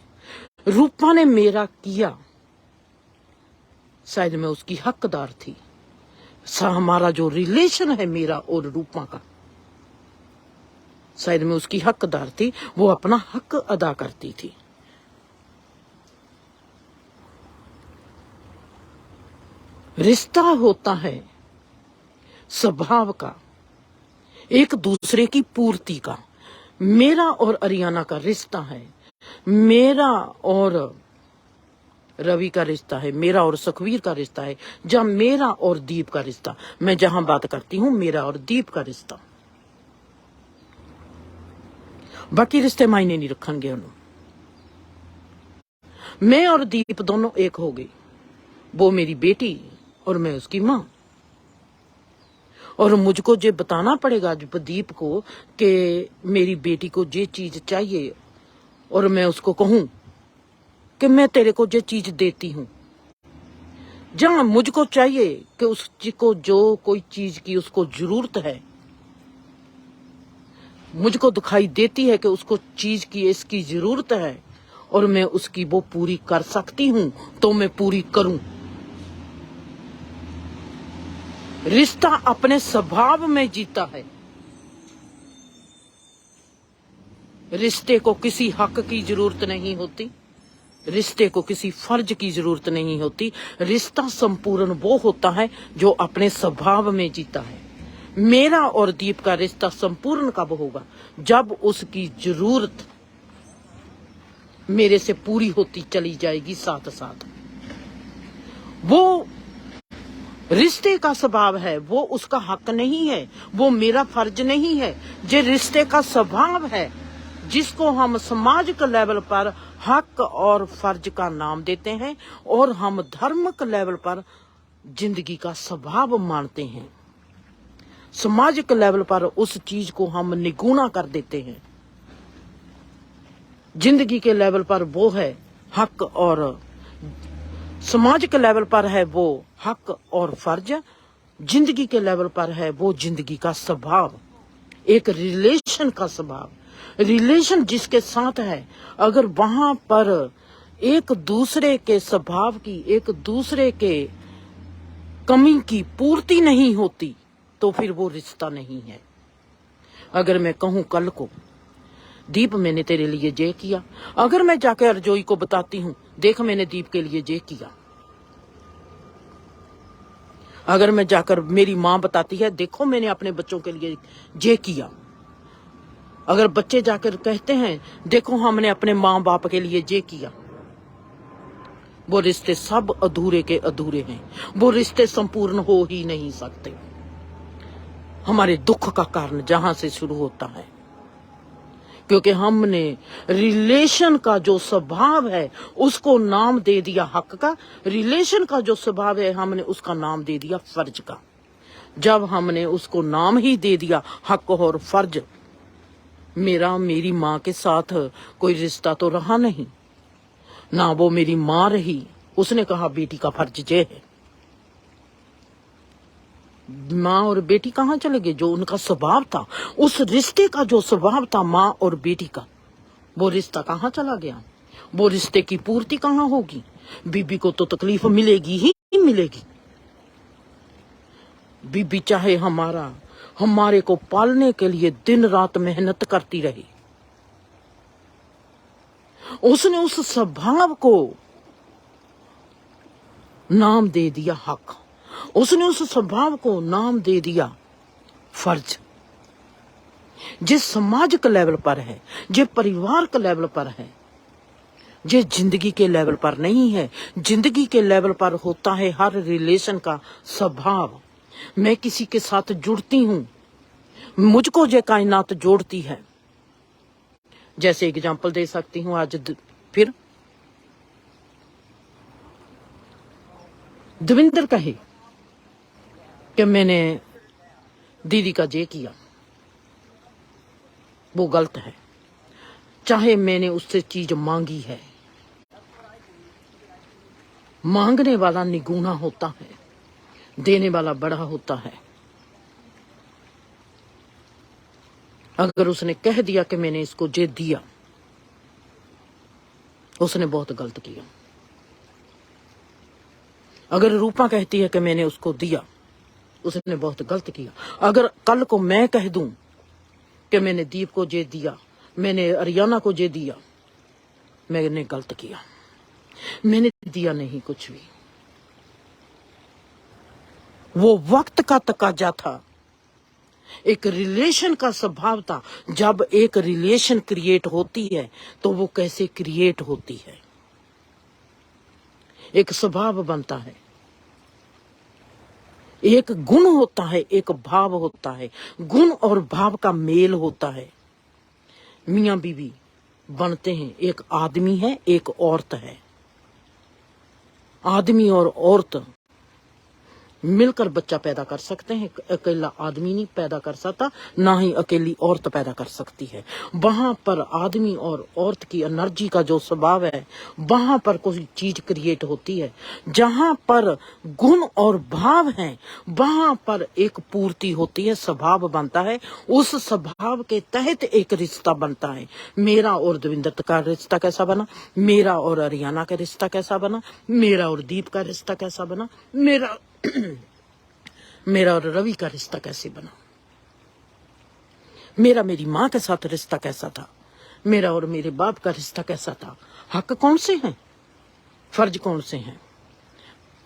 रूपा ने मेरा किया, शायद मैं उसकी हकदार थी। हमारा जो रिलेशन है मेरा और रूपा का, शायद मैं उसकी हकदार थी। वो अपना हक अदा करती थी। रिश्ता होता है स्वभाव का, एक दूसरे की पूर्ति का। मेरा और अरियाना का रिश्ता है, मेरा और रवि का रिश्ता है, मेरा और सुखवीर का रिश्ता है, जहां मेरा और दीप का रिश्ता। मैं जहां बात करती हूं मेरा और दीप का रिश्ता, बाकी रिश्ते मायने नहीं रखेंगे। मैं और दीप दोनों एक हो गई। वो मेरी बेटी और मैं उसकी मां। और मुझको जे बताना पड़ेगा दीप को कि मेरी बेटी को जे चीज चाहिए, और मैं उसको कहूं कि मैं तेरे को जे चीज देती हूं। जहां मुझको चाहिए कि उसको जो कोई चीज की उसको जरूरत है, मुझको दिखाई देती है कि उसको चीज की इसकी जरूरत है और मैं उसकी वो पूरी कर सकती हूं, तो मैं पूरी करूं। रिश्ता अपने स्वभाव में जीता है। रिश्ते को किसी हक की जरूरत नहीं होती, रिश्ते को किसी फर्ज की जरूरत नहीं होती। रिश्ता संपूर्ण वो होता है जो अपने स्वभाव में जीता है। मेरा और दीप का रिश्ता संपूर्ण कब होगा? जब उसकी जरूरत मेरे से पूरी होती चली जाएगी साथ साथ। वो रिश्ते का स्वभाव है, वो उसका हक नहीं है, वो मेरा फर्ज नहीं है। जो रिश्ते का स्वभाव है, जिसको हम समाज के लेवल पर हक और फर्ज का नाम देते हैं, और हम धर्म के लेवल पर जिंदगी का स्वभाव मानते हैं, समाज के लेवल पर उस चीज को हम निगुना कर देते हैं। जिंदगी के लेवल पर वो है हक, और समाज के लेवल पर है वो हक और फर्ज। जिंदगी के लेवल पर है वो जिंदगी का स्वभाव, एक रिलेशन का स्वभाव। रिलेशन जिसके साथ है, अगर वहां पर एक दूसरे के स्वभाव की, एक दूसरे के कमी की पूर्ति नहीं होती, तो फिर वो रिश्ता नहीं है। अगर मैं कहूं कल को, दीप मैंने तेरे लिए जे किया, अगर मैं जाकर अर्जोई को बताती हूं, देख मैंने दीप के लिए जे किया। अगर मैं जाकर मेरी मां बताती है, देखो मैंने अपने बच्चों के लिए जे किया। अगर बच्चे जाकर कहते हैं, देखो हमने अपने मां बाप के लिए जे किया, वो रिश्ते सब अधूरे के अधूरे हैं। वो रिश्ते संपूर्ण हो ही नहीं सकते। हमारे दुख का कारण जहां से शुरू होता है, क्योंकि हमने रिलेशन का जो स्वभाव है उसको नाम दे दिया हक का। रिलेशन का जो स्वभाव है हमने उसका नाम दे दिया फर्ज का। जब हमने उसको नाम ही दे दिया हक और फर्ज, मेरा मेरी माँ के साथ कोई रिश्ता तो रहा नहीं ना। वो मेरी माँ रही, उसने कहा बेटी का फर्ज ये है। माँ और बेटी कहाँ चले गए? जो उनका स्वभाव था, उस रिश्ते का जो स्वभाव था माँ और बेटी का, वो रिश्ता कहाँ चला गया? वो रिश्ते की पूर्ति कहाँ होगी? बीबी को तो तकलीफ मिलेगी ही मिलेगी। बीबी चाहे हमारे को पालने के लिए दिन रात मेहनत करती रही, उसने उस स्वभाव को नाम दे दिया हक, उसने उस स्वभाव को नाम दे दिया फर्ज। जिस समाज के लेवल पर है, जे परिवार के लेवल पर है, जे जिंदगी के लेवल पर नहीं है। जिंदगी के लेवल पर होता है हर रिलेशन का स्वभाव। मैं किसी के साथ जुड़ती हूं, मुझको जे कायनात जोड़ती है। जैसे एग्जाम्पल दे सकती हूँ, आज फिर दविंदर कहे कि मैंने दीदी का जे किया, वो गलत है। चाहे मैंने उससे चीज मांगी है, मांगने वाला निगुना होता है, देने वाला बड़ा होता है। अगर उसने कह दिया कि मैंने इसको जे दिया, उसने बहुत गलत किया। अगर रूपा कहती है कि मैंने उसको दिया, उसने बहुत गलत किया। अगर कल को मैं कह दूं कि मैंने दीप को जे दिया, मैंने अरियाना को जे दिया, मैंने गलत किया। मैंने दिया नहीं कुछ भी। वो वक्त का तकाजा था, एक रिलेशन का स्वभाव था। जब एक रिलेशन क्रिएट होती है तो वो कैसे क्रिएट होती है, एक स्वभाव बनता है, एक गुण होता है, एक भाव होता है। गुण और भाव का मेल होता है। मियां बीवी बनते हैं, एक आदमी है, एक औरत है। आदमी और औरत मिलकर बच्चा पैदा कर सकते हैं। अकेला आदमी नहीं पैदा कर सकता, ना ही अकेली औरत पैदा कर सकती है। वहां पर आदमी और औरत की एनर्जी का जो स्वभाव है, वहां पर कोई चीज क्रिएट होती है। जहां पर गुण और भाव हैं, वहां पर एक पूर्ति होती है, स्वभाव बनता है। उस स्वभाव के तहत एक रिश्ता बनता है। मेरा और दविंदर का रिश्ता कैसा बना, मेरा और अरियाना का रिश्ता कैसा बना, मेरा और दीप का रिश्ता कैसा बना, मेरा और रवि का रिश्ता कैसे बना, मेरा मेरी माँ के साथ रिश्ता कैसा था, मेरा और मेरे बाप का रिश्ता कैसा था। हक कौन से हैं, फर्ज कौन से हैं,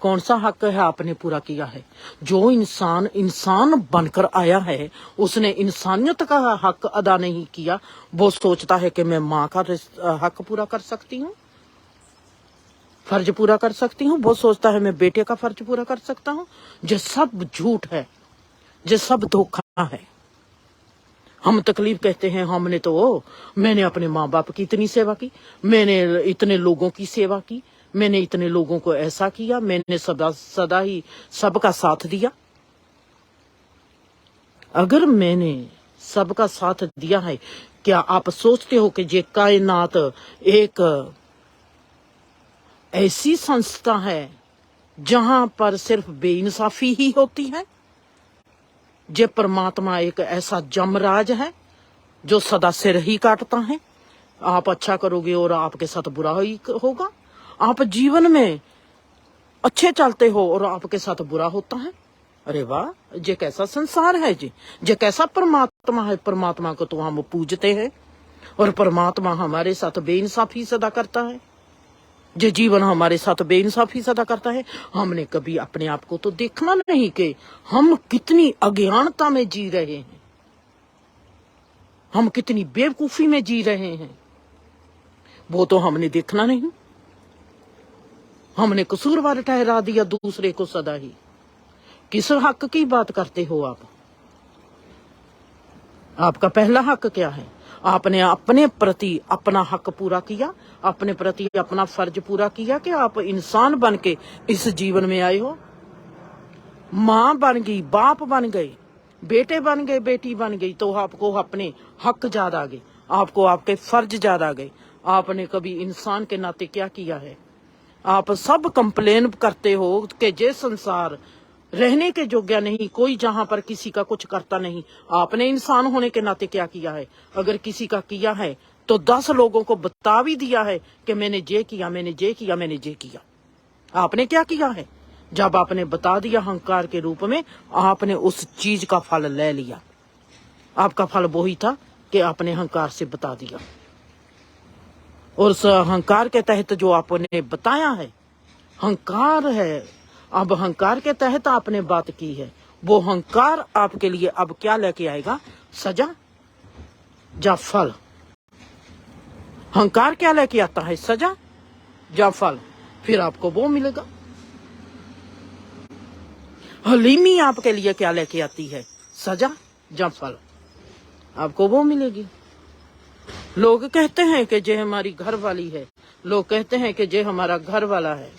कौन सा हक है आपने पूरा किया है। जो इंसान इंसान बनकर आया है, उसने इंसानियत का हक अदा नहीं किया। वो सोचता है कि मैं माँ का हक पूरा कर सकती हूँ, फर्ज पूरा कर सकती हूँ। वो सोचता है मैं बेटे का फर्ज पूरा कर सकता हूँ। ये सब झूठ है, ये सब धोखा है। हम तकलीफ कहते हैं, हमने तो मैंने अपने माँ बाप की इतनी सेवा की, मैंने इतने लोगों की सेवा की, मैंने इतने लोगों को ऐसा किया, मैंने सदा ही सबका साथ दिया। अगर मैंने सबका साथ दिया है, क्या आप सोचते हो कि ये कायनात एक ऐसी संस्था है जहां पर सिर्फ बेइंसाफी ही होती है? जे परमात्मा एक ऐसा जमराज है जो सदा सिर ही काटता है। आप अच्छा करोगे और आपके साथ बुरा ही होगा। आप जीवन में अच्छे चलते हो और आपके साथ बुरा होता है। अरे वाह, ये कैसा संसार है जी, ये कैसा परमात्मा है। परमात्मा को तो हम पूजते हैं और परमात्मा हमारे साथ बेइंसाफी सदा करता है। जो जीवन हमारे साथ बेइंसाफी सदा करता है। हमने कभी अपने आप को तो देखना नहीं कि हम कितनी अज्ञानता में जी रहे हैं, हम कितनी बेवकूफी में जी रहे हैं, वो तो हमने देखना नहीं। हमने कसूरवार ठहरा दिया दूसरे को सदा ही। किस हक की बात करते हो आप? आपका पहला हक क्या है? आपने अपने प्रति अपना हक पूरा किया, अपने प्रति अपना फर्ज पूरा किया कि आप इंसान बन के इस जीवन में आए हो। माँ बन गई, बाप बन गए, बेटे बन गए, बेटी बन गई, तो आपको अपने हक याद आ गए, आपको आपके फर्ज याद आ गए। आपने कभी इंसान के नाते क्या किया है? आप सब कंप्लेन करते हो कि ये संसार रहने के योग्य नहीं, कोई जहां पर किसी का कुछ करता नहीं। आपने इंसान होने के नाते क्या किया है? अगर किसी का किया है तो 10 लोगों को बता भी दिया है कि मैंने ये किया, मैंने ये किया, मैंने ये किया। आपने क्या किया है? जब आपने बता दिया अहंकार के रूप में, आपने उस चीज का फल ले लिया। आपका फल वही था कि आपने अहंकार से बता दिया, और उस अहंकार के तहत जो आपने बताया है, अहंकार है। अब अहंकार के तहत आपने बात की है, वो अहंकार आपके लिए अब क्या लेके आएगा? सजा या फल। अहंकार क्या लेके आता है? सजा या फल। फिर आपको वो मिलेगा। हलीमी आपके लिए क्या लेके आती है? सजा या फल। आपको वो मिलेगी। लोग कहते हैं कि जे हमारी घर वाली है, लोग कहते हैं कि जे हमारा घर वाला है,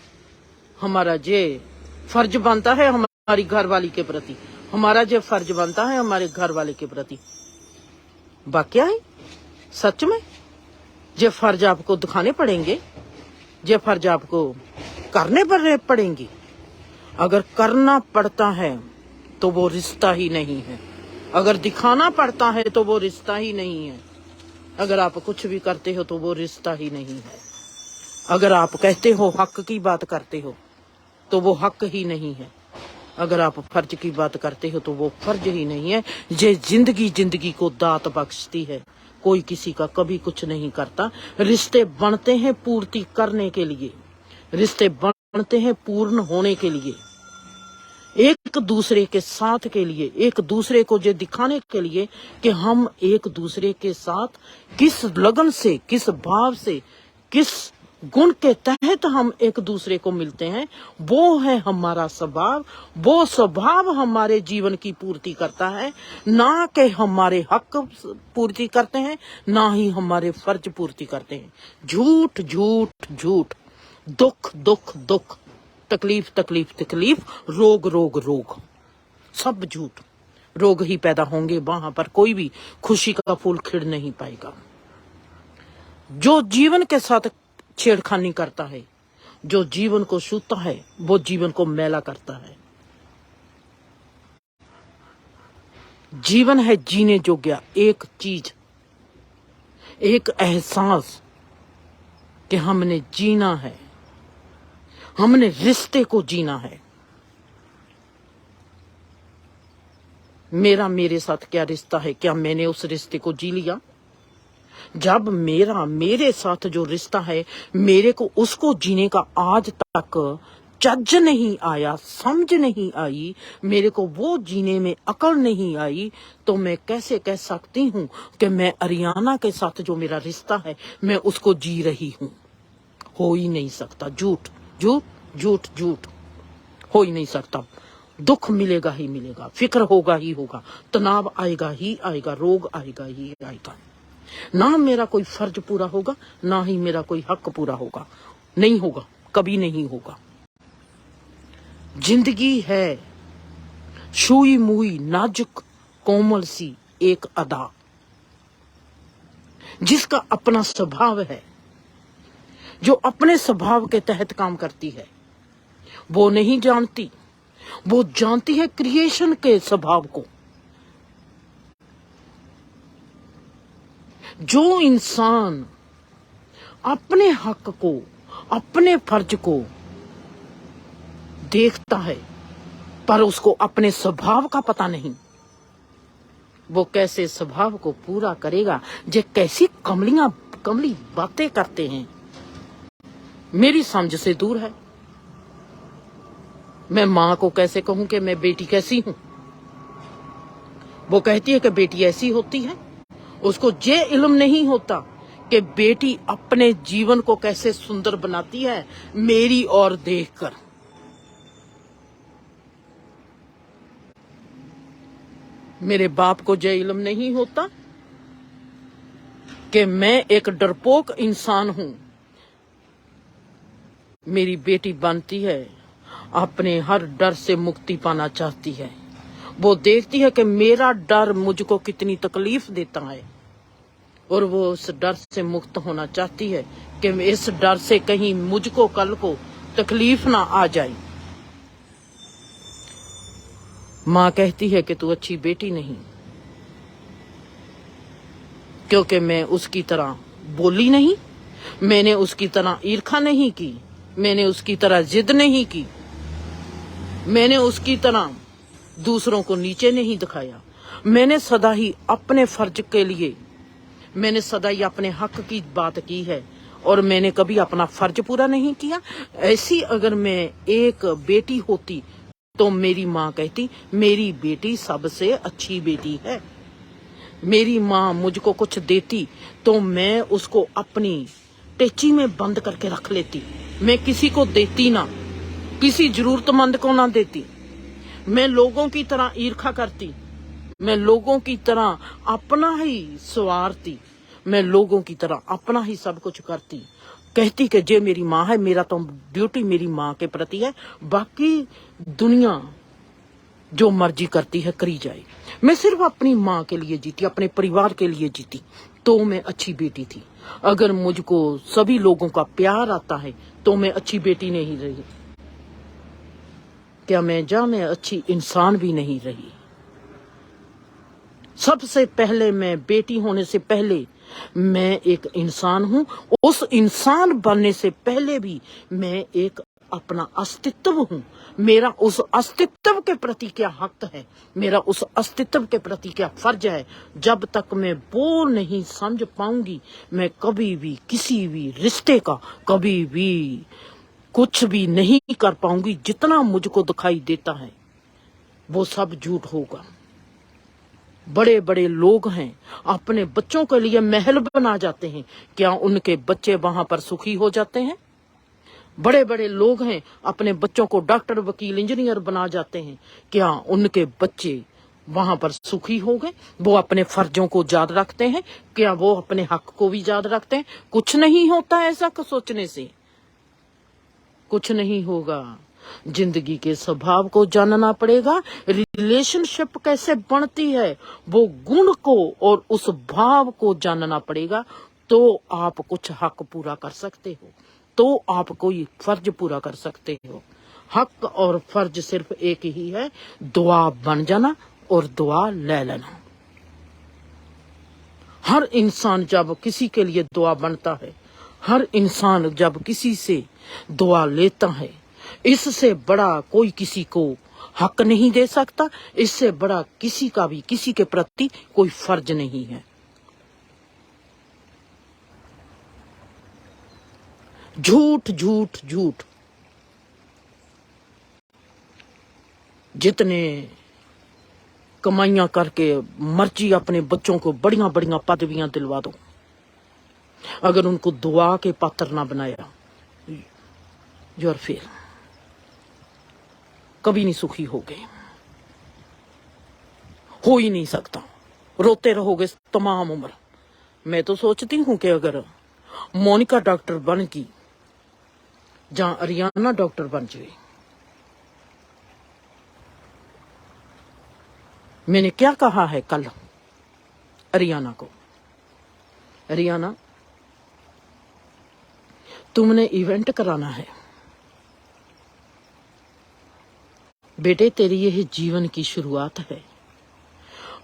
हमारा जे फर्ज बनता है हमारी घर वाली के प्रति, हमारा जे फर्ज बनता है हमारे घर वाले के प्रति। वाकया है सच में जे फर्ज आपको दिखाने पड़ेंगे, जे फर्ज आपको करने पड़ेंगे। अगर करना पड़ता है तो वो रिश्ता ही नहीं है, अगर दिखाना पड़ता है तो वो रिश्ता ही नहीं है, अगर आप कुछ भी करते हो तो वो रिश्ता ही नहीं है, अगर आप कहते हो हक की बात करते हो तो वो हक ही नहीं है, अगर आप फर्ज की बात करते हो तो वो फर्ज ही नहीं है। ये जिंदगी को दात बख्शती है, कोई किसी का कभी कुछ नहीं करता। रिश्ते बनते हैं पूर्ति करने के लिए, रिश्ते बनते हैं पूर्ण होने के लिए, एक दूसरे के साथ के लिए, एक दूसरे को ये दिखाने के लिए कि हम एक दूसरे के साथ किस लगन से, किस भाव से, किस गुण के तहत हम एक दूसरे को मिलते हैं। वो है हमारा स्वभाव। वो स्वभाव हमारे जीवन की पूर्ति करता है, ना कि हमारे हक पूर्ति करते हैं, ना ही हमारे फर्ज पूर्ति करते हैं। झूठ झूठ झूठ, दुख दुख दुख, तकलीफ तकलीफ तकलीफ, रोग रोग रोग, सब झूठ। रोग ही पैदा होंगे, वहां पर कोई भी खुशी का फूल खिड़ नहीं पाएगा। जो जीवन के साथ छेड़खानी करता है, जो जीवन को छूता है, वो जीवन को मैला करता है। जीवन है जीने जोग्या एक चीज, एक एहसास कि हमने जीना है, हमने रिश्ते को जीना है। मेरा मेरे साथ क्या रिश्ता है? क्या मैंने उस रिश्ते को जी लिया? जब मेरे साथ जो रिश्ता है, मेरे को उसको जीने का आज तक चज्ज नहीं आया, समझ नहीं आई, मेरे को वो जीने में अकल नहीं आई, तो मैं कैसे कह सकती हूँ कि मैं अरियाना के साथ जो मेरा रिश्ता है मैं उसको जी रही हूँ? हो ही नहीं सकता। झूठ झूठ झूठ झूठ, हो ही नहीं सकता। दुख मिलेगा ही मिलेगा, फिक्र होगा ही होगा, तनाव आएगा ही आएगा, रोग आएगा ही आएगा। ना मेरा कोई फर्ज पूरा होगा, ना ही मेरा कोई हक पूरा होगा। नहीं होगा, कभी नहीं होगा। जिंदगी है छुई मुई नाजुक कोमल सी एक अदा, जिसका अपना स्वभाव है, जो अपने स्वभाव के तहत काम करती है। वो नहीं जानती, वो जानती है क्रिएशन के स्वभाव को। जो इंसान अपने हक को, अपने फर्ज को देखता है पर उसको अपने स्वभाव का पता नहीं, वो कैसे स्वभाव को पूरा करेगा? जे कैसी कमली बातें करते हैं, मेरी समझ से दूर है। मैं माँ को कैसे कहूं कि मैं बेटी कैसी हूं? वो कहती है कि बेटी ऐसी होती है। उसको ये इल्म नहीं होता कि बेटी अपने जीवन को कैसे सुंदर बनाती है मेरी ओर देखकर। मेरे बाप को ये इल्म नहीं होता कि मैं एक डरपोक इंसान हूं। मेरी बेटी बनती है, अपने हर डर से मुक्ति पाना चाहती है। वो देखती है कि मेरा डर मुझको कितनी तकलीफ देता है, और वो उस डर से मुक्त होना चाहती है कि इस डर से कहीं मुझको कल को तकलीफ ना आ जाए। माँ कहती है कि तू अच्छी बेटी नहीं, क्योंकि मैं उसकी तरह बोली नहीं, मैंने उसकी तरह ईर्खा नहीं की, मैंने उसकी तरह जिद नहीं की, मैंने उसकी तरह दूसरों को नीचे नहीं दिखाया। मैंने सदा ही अपने फर्ज के लिए, मैंने सदा ही अपने हक की बात की है, और मैंने कभी अपना फर्ज पूरा नहीं किया। ऐसी अगर मैं एक बेटी होती तो मेरी माँ कहती मेरी बेटी सबसे अच्छी बेटी है। मेरी माँ मुझको कुछ देती तो मैं उसको अपनी टेची में बंद करके रख लेती। मैं किसी को देती ना, किसी जरूरतमंद को ना देती। मैं लोगों की तरह ईर्खा करती, मैं लोगों की तरह अपना ही स्वार्थी, मैं लोगों की तरह अपना ही सब कुछ करती। कहती कि जे मेरी माँ है, मेरा तो ड्यूटी मेरी माँ के प्रति है, बाकी दुनिया जो मर्जी करती है करी जाए। मैं सिर्फ अपनी माँ के लिए जीती, अपने परिवार के लिए जीती, तो मैं अच्छी बेटी थी। अगर मुझको सभी लोगों का प्यार आता है तो मैं अच्छी बेटी नहीं रही। क्या मैं अच्छी इंसान भी नहीं रही। सबसे पहले मैं बेटी होने से पहले मैं एक इंसान हूं। उस इंसान बनने से पहले भी मैं एक अपना अस्तित्व हूं। मेरा उस अस्तित्व के प्रति क्या हक है, मेरा उस अस्तित्व के प्रति क्या फर्ज है। जब तक मैं वो नहीं समझ पाऊंगी, मैं कभी भी किसी भी रिश्ते का कभी भी कुछ भी नहीं कर पाऊंगी। जितना मुझको दिखाई देता है वो सब झूठ होगा। बड़े बड़े लोग हैं, अपने बच्चों के लिए महल बना जाते हैं, क्या उनके बच्चे वहां पर सुखी हो जाते हैं? बड़े बड़े लोग हैं, अपने बच्चों को डॉक्टर, वकील, इंजीनियर बना जाते हैं, क्या उनके बच्चे वहां पर सुखी हो गए? वो अपने फर्जों को याद रखते हैं? क्या वो अपने हक को भी याद रखते हैं? कुछ नहीं होता ऐसा सोचने से, कुछ नहीं होगा। जिंदगी के स्वभाव को जानना पड़ेगा। रिलेशनशिप कैसे बनती है, वो गुण को और उस भाव को जानना पड़ेगा, तो आप कुछ हक पूरा कर सकते हो, तो आप कोई फर्ज पूरा कर सकते हो। हक और फर्ज सिर्फ एक ही है, दुआ बन जाना और दुआ ले लेना। हर इंसान जब किसी के लिए दुआ बनता है, हर इंसान जब किसी से दुआ लेता है, इससे बड़ा कोई किसी को हक नहीं दे सकता। इससे बड़ा किसी का भी किसी के प्रति कोई फर्ज नहीं है। झूठ झूठ झूठ। जितने कमाइयां करके मर्जी अपने बच्चों को बढ़िया बढ़िया पदवियां दिलवा दो, अगर उनको दुआ के पात्र ना बनाया, यू आर फेल। कभी नहीं सुखी होगे, हो ही नहीं सकता। रोते रहोगे तमाम उम्र। मैं तो सोचती हूं कि अगर मोनिका डॉक्टर बन गई, जहां अरियाना डॉक्टर बन जाए। मैंने क्या कहा है कल अरियाना को, अरियाना तुमने इवेंट कराना है बेटे, तेरी यह जीवन की शुरुआत है,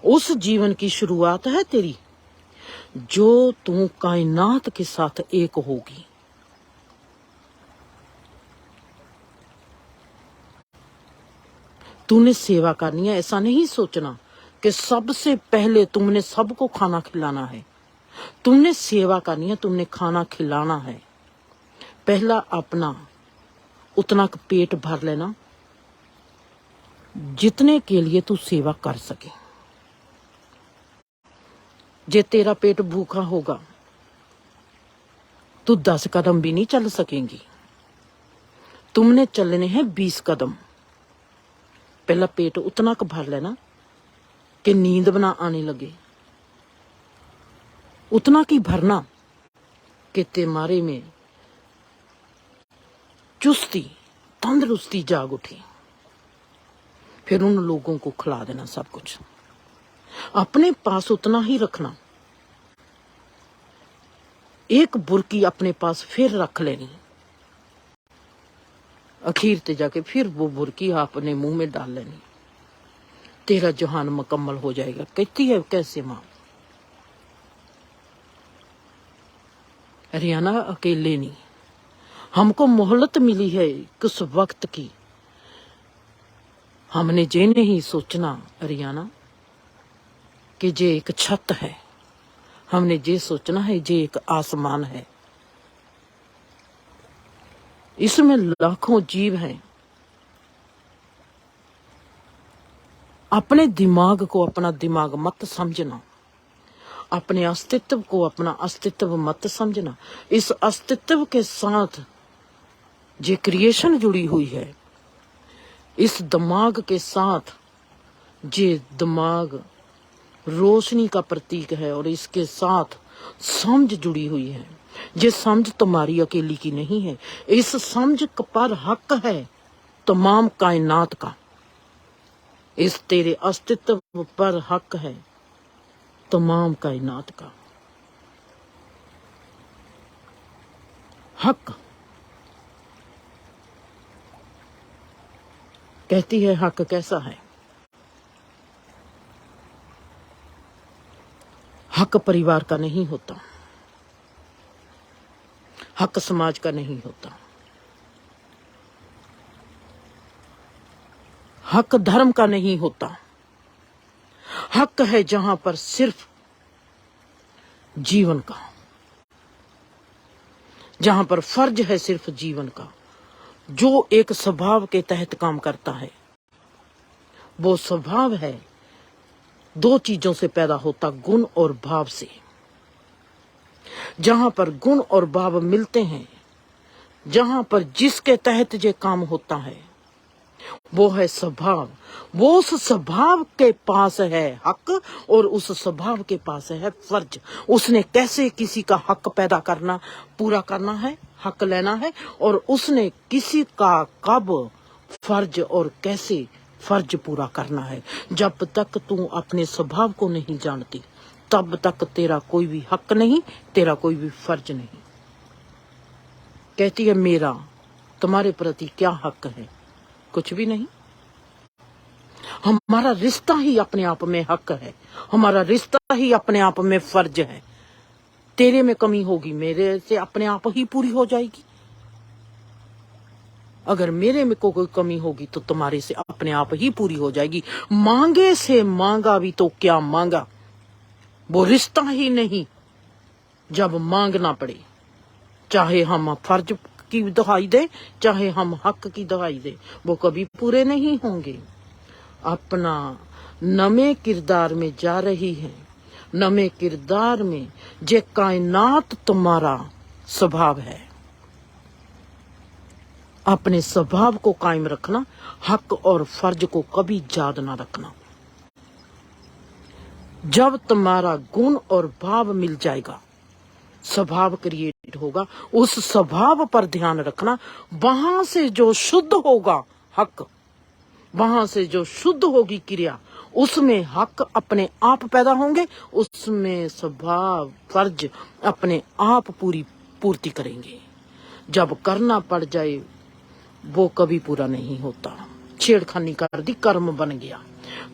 उस जीवन की शुरुआत है तेरी जो तू कायनात के साथ एक होगी। तूने सेवा करनी है। ऐसा नहीं सोचना कि सबसे पहले तुमने सबको खाना खिलाना है। तुमने सेवा करनी है, तुमने खाना खिलाना है। पहला अपना उतना पेट भर लेना जितने के लिए तू सेवा कर सके। जे तेरा पेट भूखा होगा तू 10 कदम भी नहीं चल सकेंगी। तुमने चलने हैं 20 कदम। पहला पेट उतना क भर लेना कि नींद बना आने लगे, उतना की भरना कि तुम्हारे में चुस्ती, तंदुरुस्ती जाग उठी। फिर उन लोगों को खिला देना सब कुछ। अपने पास उतना ही रखना। एक बुरकी अपने पास फिर रख लेनी, आखिर ते जाके फिर वो बुरकी अपने मुंह में डाल लेनी। तेरा जहान मुकम्मल हो जाएगा। कहती है कैसे मां? अरियाना अकेले नहीं, हमको मोहलत मिली है कुछ वक्त की। हमने जे नहीं सोचना अरियाना कि जे एक छत है, हमने जे सोचना है जे एक आसमान है। इसमें लाखों जीव हैं। अपने दिमाग को अपना दिमाग मत समझना, अपने अस्तित्व को अपना अस्तित्व मत समझना। इस अस्तित्व के साथ जो क्रिएशन जुड़ी हुई है, इस दिमाग के साथ जो दिमाग रोशनी का प्रतीक है, और इसके साथ समझ जुड़ी हुई है। ये समझ तुम्हारी अकेली की नहीं है, इस समझ पर हक है तमाम कायनात का। इस तेरे अस्तित्व पर हक है तमाम कायनात का। हक कहती है, हक कैसा है? हक परिवार का नहीं होता, हक समाज का नहीं होता, हक धर्म का नहीं होता। हक है जहां पर सिर्फ जीवन का, जहां पर फर्ज है सिर्फ जीवन का, जो एक स्वभाव के तहत काम करता है। वो स्वभाव है दो चीजों से पैदा होता, गुण और भाव से। जहां पर गुण और भाव मिलते हैं, जहां पर जिसके तहत ये काम होता है, वो है स्वभाव। वो उस स्वभाव के पास है हक, और उस स्वभाव के पास है फर्ज। उसने कैसे किसी का हक पैदा करना, पूरा करना है, हक लेना है, और उसने किसी का कब फर्ज और कैसे फर्ज पूरा करना है। जब तक तू अपने स्वभाव को नहीं जानती, तब तक तेरा कोई भी हक नहीं, तेरा कोई भी फर्ज नहीं। कहती है, मेरा तुम्हारे प्रति क्या हक है? कुछ भी नहीं। हमारा रिश्ता ही अपने आप में हक है, हमारा रिश्ता ही अपने आप में फर्ज है। तेरे में कमी होगी, मेरे से अपने आप ही पूरी हो जाएगी। अगर मेरे में कोई कमी होगी तो तुम्हारे से अपने आप ही पूरी हो जाएगी। मांगे से मांगा भी तो क्या मांगा, वो रिश्ता ही नहीं। जब मांगना पड़े, चाहे हम फर्ज की दुहाई दे, चाहे हम हक की दुहाई दे, वो कभी पूरे नहीं होंगे। अपना नमे किरदार में जा रही है, नमे किरदार में जे कायनात तुम्हारा स्वभाव है। अपने स्वभाव को कायम रखना, हक और फर्ज को कभी याद ना रखना। जब तुम्हारा गुण और भाव मिल जाएगा, स्वभाव क्रिएट होगा, उस स्वभाव पर ध्यान रखना। वहां से जो शुद्ध होगा हक, वहां से जो शुद्ध होगी क्रिया, उसमें हक अपने आप पैदा होंगे, उसमें स्वभाव फर्ज अपने आप पूर्ति करेंगे। जब करना पड़ जाए, वो कभी पूरा नहीं होता। छेड़खानी कर दी, कर्म बन गया।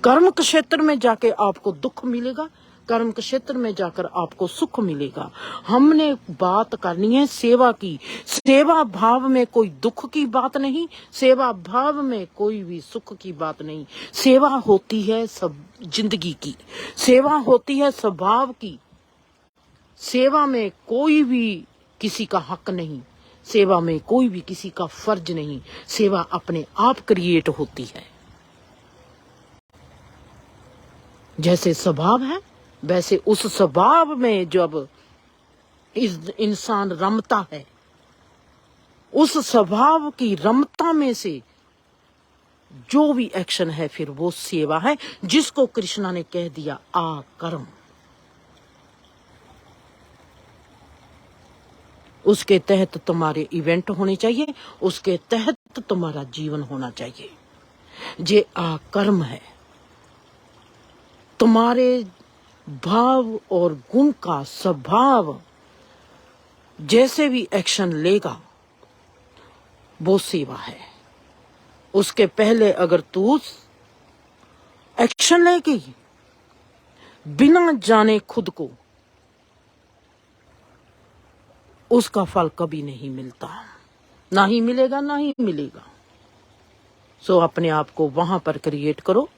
कर्म के क्षेत्र में जाके आपको दुख मिलेगा, कर्म के क्षेत्र में जाकर आपको सुख मिलेगा। हमने बात करनी है सेवा की। सेवा भाव में कोई दुख की बात नहीं, सेवा भाव में कोई भी सुख की बात नहीं। सेवा होती है सब जिंदगी की, सेवा होती है स्वभाव की। सेवा में कोई भी किसी का हक नहीं, सेवा में कोई भी किसी का फर्ज नहीं। सेवा अपने आप क्रिएट होती है। जैसे स्वभाव है, वैसे उस स्वभाव में जब इस इंसान रमता है, उस स्वभाव की रमता में से जो भी एक्शन है, फिर वो सेवा है, जिसको कृष्णा ने कह दिया आकर्म। उसके तहत तुम्हारे इवेंट होने चाहिए, उसके तहत तुम्हारा जीवन होना चाहिए। ये आकर्म है। तुम्हारे भाव और गुण का स्वभाव जैसे भी एक्शन लेगा, वो सेवा है। उसके पहले अगर तू एक्शन लेगी बिना जाने खुद को, उसका फल कभी नहीं मिलता, ना ही मिलेगा, ना ही मिलेगा। सो अपने आप को वहां पर क्रिएट करो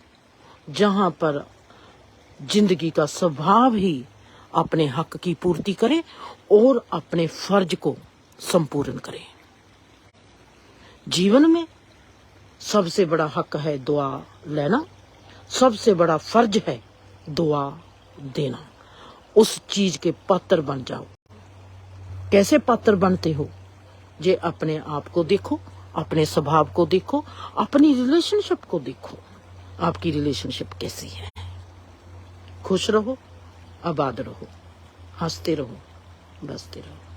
जहां पर जिंदगी का स्वभाव ही अपने हक की पूर्ति करे और अपने फर्ज को संपूर्ण करे। जीवन में सबसे बड़ा हक है दुआ लेना, सबसे बड़ा फर्ज है दुआ देना। उस चीज के पात्र बन जाओ। कैसे पात्र बनते हो? जे अपने आप को देखो, अपने स्वभाव को देखो, अपनी रिलेशनशिप को देखो। आपकी रिलेशनशिप कैसी है? खुश रहो, आबाद रहो, हंसते रहो, बसते रहो।